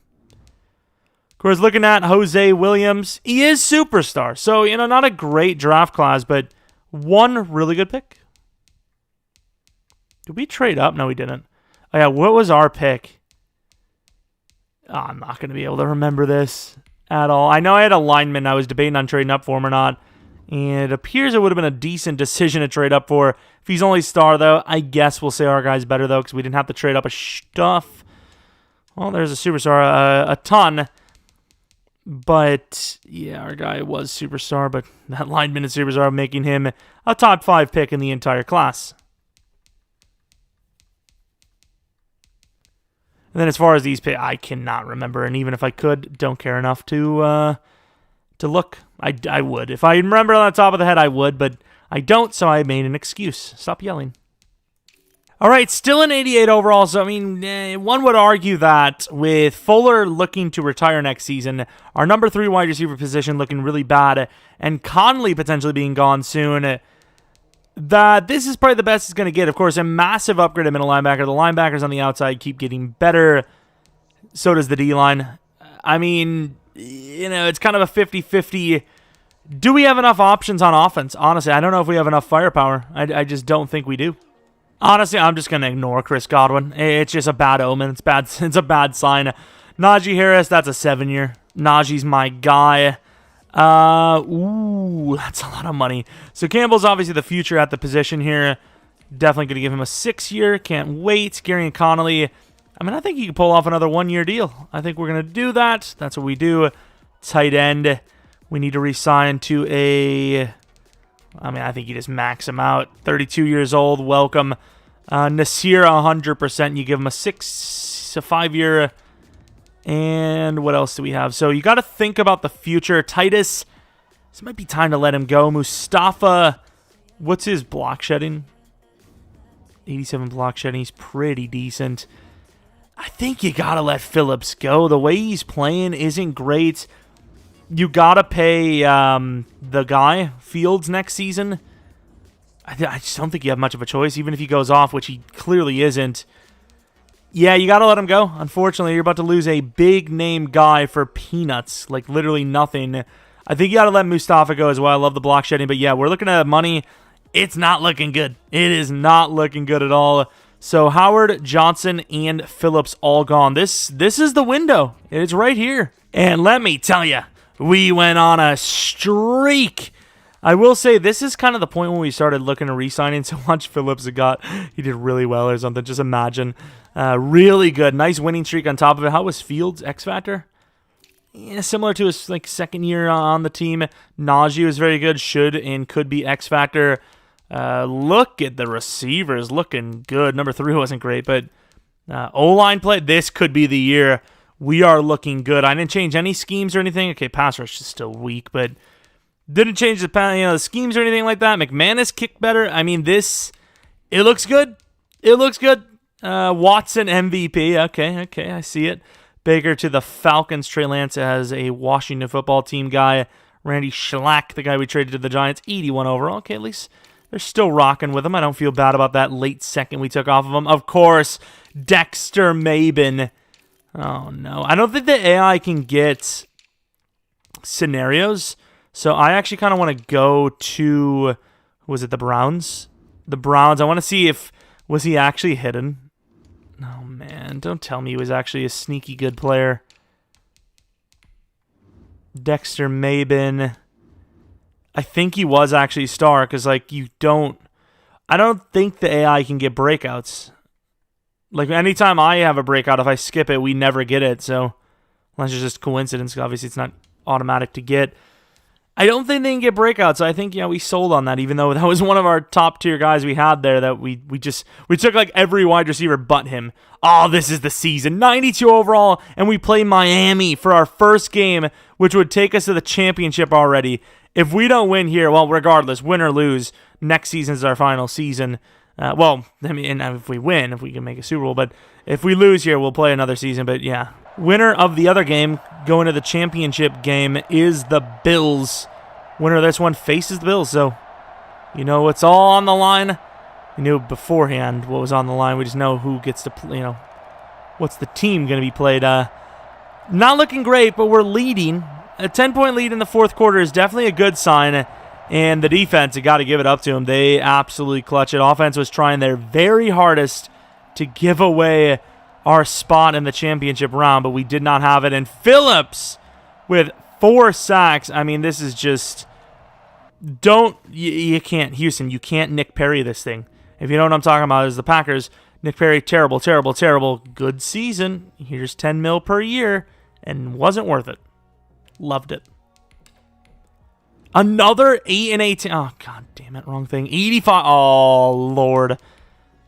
Of course, looking at Jose Williams, he is superstar. So, you know, not a great draft class, but one really good pick. Did we trade up? No, we didn't. Oh yeah, what was our pick? Oh, I'm not going to be able to remember this at all. I know I had a lineman I was debating on trading up for him or not. And it appears it would have been a decent decision to trade up for. If he's only star, though, I guess we'll say our guy's better, though, because we didn't have to trade up a stuff. Well, there's a superstar, a ton. But, yeah, our guy was superstar, but that lineman is superstar, making him a top 5 pick in the entire class. And then as far as these picks, I cannot remember. And even if I could, don't care enough to look. I would. If I remember on the top of the head, I would, but I don't, so I made an excuse. Stop yelling. All right, still an 88 overall, so I mean, one would argue that with Fuller looking to retire next season, our number 3 wide receiver position looking really bad, and Conley potentially being gone soon, that this is probably the best it's going to get. Of course, a massive upgrade at middle linebacker. The linebackers on the outside keep getting better. So does the D-line. I mean, it's kind of a 50-50. Do we have enough options on offense? Honestly, I don't know if we have enough firepower. I just don't think we do. Honestly, I'm just going to ignore Chris Godwin. It's just a bad omen. It's bad. It's a bad sign. Najee Harris, that's a 7-year. Najee's my guy. That's a lot of money. So Campbell's obviously the future at the position here. Definitely going to give him a 6-year. Can't wait. Gary and Connolly. I mean, I think he could pull off another 1-year deal. I think we're going to do that. That's what we do. Tight end. We need to re-sign to I think you just max him out. 32 years old. Welcome. Nasir, 100%. You give him a 5-year. And what else do we have? So you got to think about the future. Titus, this might be time to let him go. Mustafa, what's his block shedding? 87 block shedding. He's pretty decent. I think you got to let Phillips go. The way he's playing isn't great. You got to pay the guy, Fields, next season. I just don't think you have much of a choice, even if he goes off, which he clearly isn't. Yeah, you got to let him go. Unfortunately, you're about to lose a big-name guy for peanuts, like literally nothing. I think you got to let Mustafa go as well. I love the block shedding, but yeah, we're looking at money. It's not looking good. It is not looking good at all. So Howard, Johnson, and Phillips all gone. This is the window. It's right here. And let me tell you, we went on a streak. I will say this is kind of the point when we started looking to re-signing so much. Phillips he did really well or something. Just imagine. Really good. Nice winning streak on top of it. How was Fields' X Factor? Yeah, similar to his second year on the team. Najee was very good. Should and could be X Factor. Look at the receivers looking good. Number 3 wasn't great, but O-line play, this could be the year. We are looking good. I didn't change any schemes or anything. Okay, pass rush is still weak, but didn't change the schemes or anything like that. McManus kicked better. I mean, it looks good. It looks good. Watson MVP. Okay, I see it. Baker to the Falcons. Trey Lance as a Washington football team guy. Randy Schlack, the guy we traded to the Giants, 81 overall. Okay, at least they're still rocking with him. I don't feel bad about that late second we took off of him. Of course, Dexter Mabin. Oh, no. I don't think the AI can get scenarios. So I actually kind of want to go to, was it the Browns? The Browns. I want to see was he actually hidden? Oh, man. Don't tell me he was actually a sneaky good player. Dexter Mabin. I think he was actually a star because, I don't think the AI can get breakouts. Anytime I have a breakout, if I skip it, we never get it. So, unless it's just coincidence, obviously it's not automatic to get. I don't think they can get breakouts. So I think, we sold on that, even though that was one of our top tier guys we had there that we took every wide receiver but him. Oh, this is the season. 92 overall, and we play Miami for our first game, which would take us to the championship already. If we don't win here, well, regardless, win or lose, next season is our final season. If we win, if we can make a Super Bowl, but if we lose here, we'll play another season. But yeah, winner of the other game going to the championship game is the Bills. Winner of this one faces the Bills. So, it's all on the line. We knew beforehand what was on the line. We just know who gets to play, what's the team going to be played. Not looking great, but we're leading. A 10-point lead in the fourth quarter is definitely a good sign. And the defense, you got to give it up to them. They absolutely clutch it. Offense was trying their very hardest to give away our spot in the championship round, but we did not have it. And Phillips with 4 sacks. I mean, this is just... You can't, Houston, you can't Nick Perry this thing. If you know what I'm talking about, is the Packers. Nick Perry, terrible, terrible, terrible. Good season. Here's $10 million per year, and wasn't worth it. Loved it. Another 8 and 18. Oh, god damn it. Wrong thing. 85. Oh, Lord.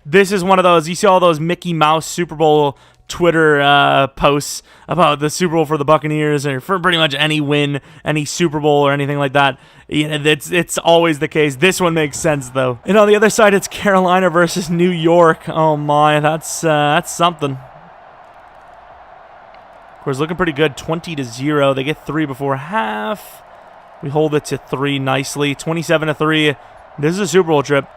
This is one of those. You see all those Mickey Mouse Super Bowl Twitter posts about the Super Bowl for the Buccaneers or for pretty much any win, any Super Bowl or anything like that. It's always the case. This one makes sense, though. And on the other side, it's Carolina versus New York. Oh, my. That's something. Of course, looking pretty good. 20-0. They get 3 before half. We hold it to 3 nicely. 27-3. This is a Super Bowl trip.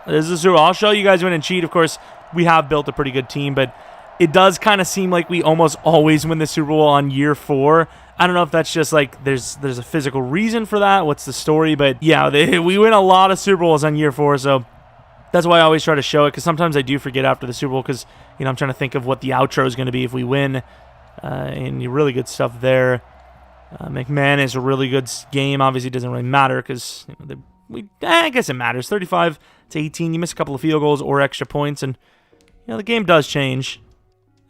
This is a Super Bowl. I'll show you guys win and cheat. Of course, we have built a pretty good team, but it does kind of seem like we almost always win the Super Bowl on year 4. I don't know if that's just like there's a physical reason for that. What's the story? But yeah, we win a lot of Super Bowls on year 4, so that's why I always try to show it, because sometimes I do forget after the Super Bowl, because I'm trying to think of what the outro is going to be if we win, and really good stuff there. McMahon is a really good game. Obviously, it doesn't really matter because I guess it matters. 35-18. You miss a couple of field goals or extra points, and the game does change.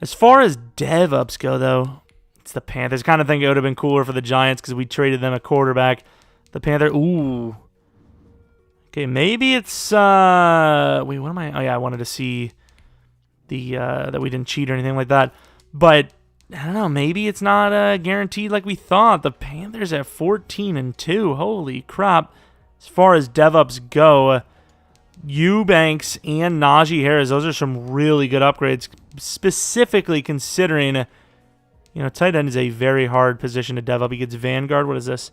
As far as dev ups go, though, it's the Panthers. Kind of think it would have been cooler for the Giants because we traded them a quarterback. The Panthers. Ooh. Okay, maybe it's. Wait, what am I? Oh yeah, I wanted to see the that we didn't cheat or anything like that, but. I don't know, maybe it's not guaranteed like we thought. The Panthers at 14-2. Holy crap. As far as dev-ups go, Eubanks and Najee Harris, those are some really good upgrades, specifically considering, tight end is a very hard position to dev up. He gets Vanguard. What is this?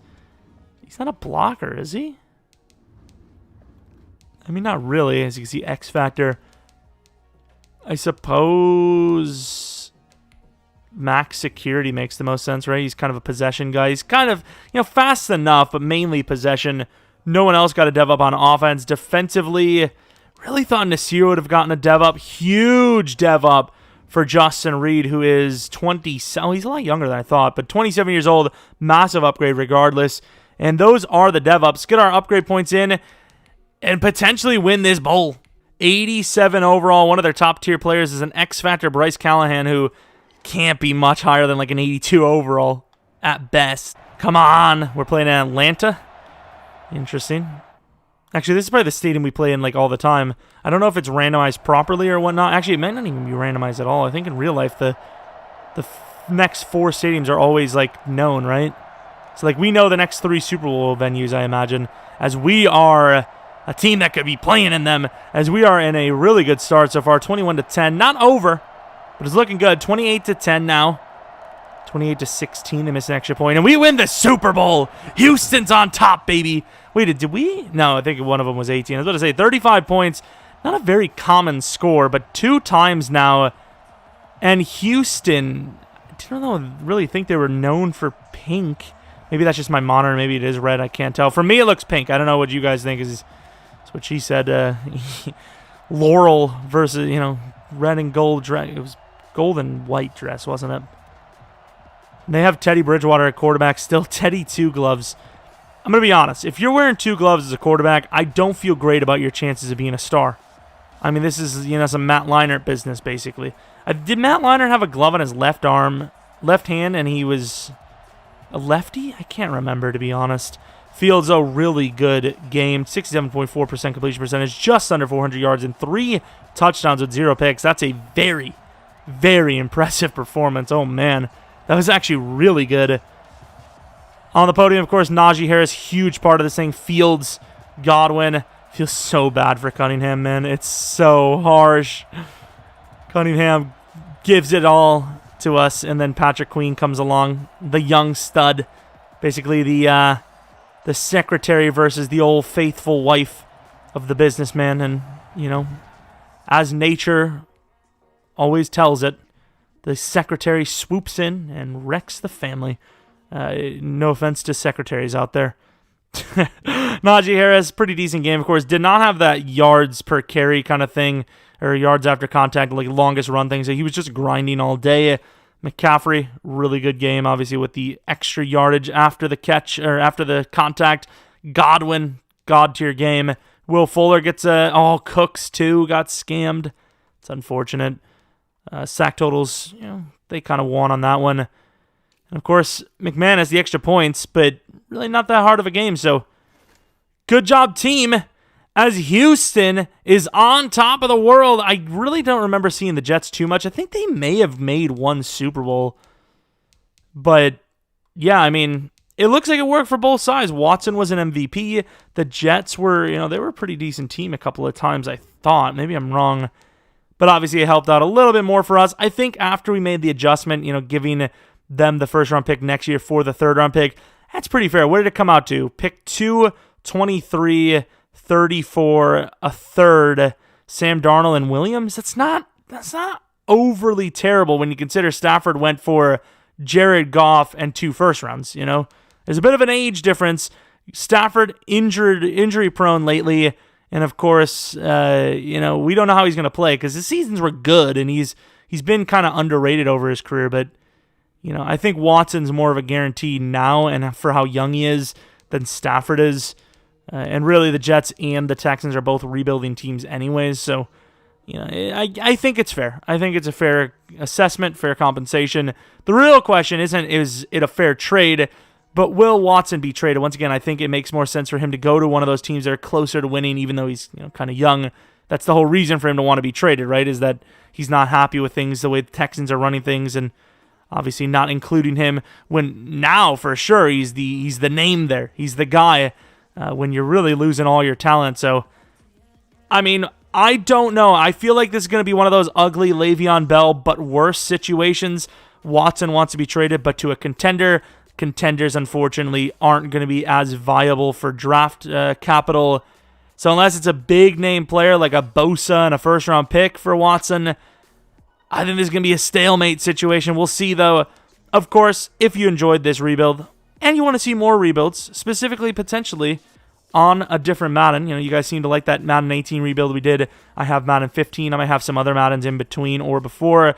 He's not a blocker, is he? I mean, not really. As you can see, X Factor. I suppose max security makes the most sense, right? He's kind of a possession guy. He's kind of, fast enough, but mainly possession. No one else got a dev up on offense. Defensively, really thought Nasir would have gotten a dev up. Huge dev up for Justin Reed, who is 20. Oh, he's a lot younger than I thought, but 27 years old. Massive upgrade regardless. And those are the dev ups. Get our upgrade points in and potentially win this bowl. 87 overall. One of their top tier players is an X Factor, Bryce Callahan, who can't be much higher than like an 82 overall at best. Come on. We're playing in Atlanta. Interesting. Actually, this is probably the stadium we play in like all the time. I don't know if it's randomized properly or whatnot. Actually, it might not even be randomized at all. I think in real life, the next 4 stadiums are always like known, right? So like we know the next 3 Super Bowl venues, I imagine, as we are a team that could be playing in them, as we are in a really good start so far. 21-10. Not over, but it's looking good. 28-10 now. 28-16. They miss an extra point. And we win the Super Bowl. Houston's on top, baby. Wait, did we? No, I think one of them was 18. I was about to say 35 points. Not a very common score, but 2 times now. And Houston, I don't really think they were known for pink. Maybe that's just my monitor. Maybe it is red. I can't tell. For me, it looks pink. I don't know what you guys think. That's what she said. Laurel versus, red and gold dress. It was gold and white dress, wasn't it? They have Teddy Bridgewater at quarterback. Still Teddy 2 gloves. I'm going to be honest. If you're wearing 2 gloves as a quarterback, I don't feel great about your chances of being a star. I mean, this is, some Matt Leinart business, basically. Did Matt Leinart have a glove on his left hand, and he was a lefty? I can't remember, to be honest. Fields, a really good game. 67.4% completion percentage, just under 400 yards, and 3 touchdowns with 0 picks. That's a very, very impressive performance. Oh, man. That was actually really good. On the podium, of course, Najee Harris, huge part of this thing. Fields, Godwin. Feels so bad for Cunningham, man. It's so harsh. Cunningham gives it all to us, and then Patrick Queen comes along, the young stud. Basically the secretary versus the old faithful wife of the businessman. And, as nature always tells it, the secretary swoops in and wrecks the family. No offense to secretaries out there. Najee Harris, pretty decent game, of course. Did not have that yards per carry kind of thing, or yards after contact, like longest run thing. So he was just grinding all day. McCaffrey, really good game, obviously, with the extra yardage after the catch, or after the contact. Godwin, God tier game. Will Fuller gets Cooks too, got scammed. It's unfortunate. Sack totals, they kind of won on that one. And of course, McMahon has the extra points, but really not that hard of a game. So, good job, team, as Houston is on top of the world. I really don't remember seeing the Jets too much. I think they may have made one Super Bowl. But, yeah, I mean, it looks like it worked for both sides. Watson was an MVP. The Jets were, they were a pretty decent team a couple of times, I thought. Maybe I'm wrong. But obviously, it helped out a little bit more for us. I think after we made the adjustment, giving them the first-round pick next year for the third-round pick, that's pretty fair. What did it come out to? Pick 2, 23, 34, a third, Sam Darnold and Williams. That's not overly terrible when you consider Stafford went for Jared Goff and 2 first rounds. There's a bit of an age difference. Stafford injury prone lately, and of course, we don't know how he's going to play because his seasons were good and he's been kind of underrated over his career. But I think Watson's more of a guarantee now, and for how young he is, than Stafford is. And really, the Jets and the Texans are both rebuilding teams anyways. So, I think it's fair. I think it's a fair assessment, fair compensation. The real question is it a fair trade? But will Watson be traded? Once again, I think it makes more sense for him to go to one of those teams that are closer to winning, even though he's kind of young. That's the whole reason for him to want to be traded, right? Is that he's not happy with things, the way the Texans are running things, and obviously not including him when now for sure he's the name there. He's the guy when you're really losing all your talent. So, I mean, I don't know. I feel like this is going to be one of those ugly Le'Veon Bell but worse situations. Watson wants to be traded, but to a contender. Contenders, unfortunately, aren't going to be as viable for draft capital. So unless it's a big-name player like a Bosa and a first-round pick for Watson, I think this is going to be a stalemate situation. We'll see, though. Of course, if you enjoyed this rebuild and you want to see more rebuilds, specifically, potentially, on a different Madden, you guys seem to like that Madden 18 rebuild we did. I have Madden 15. I might have some other Maddens in between or before.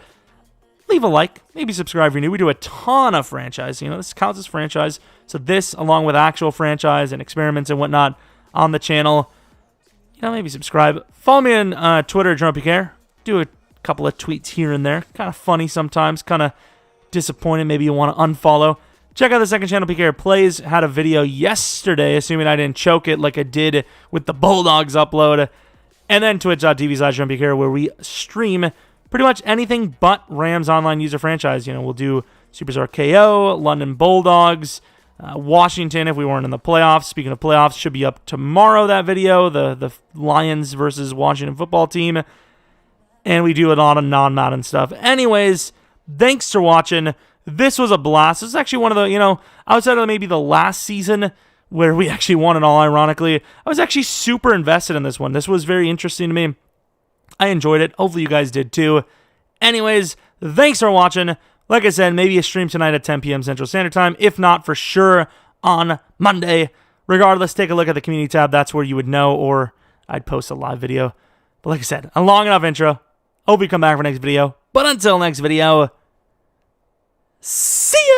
Leave a like, maybe subscribe if you're new. We do a ton of franchise. This counts as franchise. So this, along with actual franchise and experiments and whatnot on the channel, maybe subscribe. Follow me on Twitter, Jeromepkr. Do a couple of tweets here and there. Kind of funny sometimes, kind of disappointed. Maybe you want to unfollow. Check out the second channel, PKR Plays. Had a video yesterday, assuming I didn't choke it like I did with the Bulldogs upload. And then twitch.tv/Jeromepkr, where we stream pretty much anything but Rams online user franchise. We'll do Superstar KO, London Bulldogs, Washington if we weren't in the playoffs. Speaking of playoffs, should be up tomorrow, that video, the Lions versus Washington football team. And we do a lot of non-Madden stuff. Anyways, thanks for watching. This was a blast. This is actually one of the, outside of maybe the last season where we actually won it all, ironically, I was actually super invested in this one. This was very interesting to me. I enjoyed it. Hopefully you guys did too. Anyways, thanks for watching. Like I said, maybe a stream tonight at 10 p.m. Central Standard Time. If not, for sure on Monday. Regardless, take a look at the community tab. That's where you would know, or I'd post a live video. But like I said, a long enough intro. Hope you come back for next video. But until next video, see ya!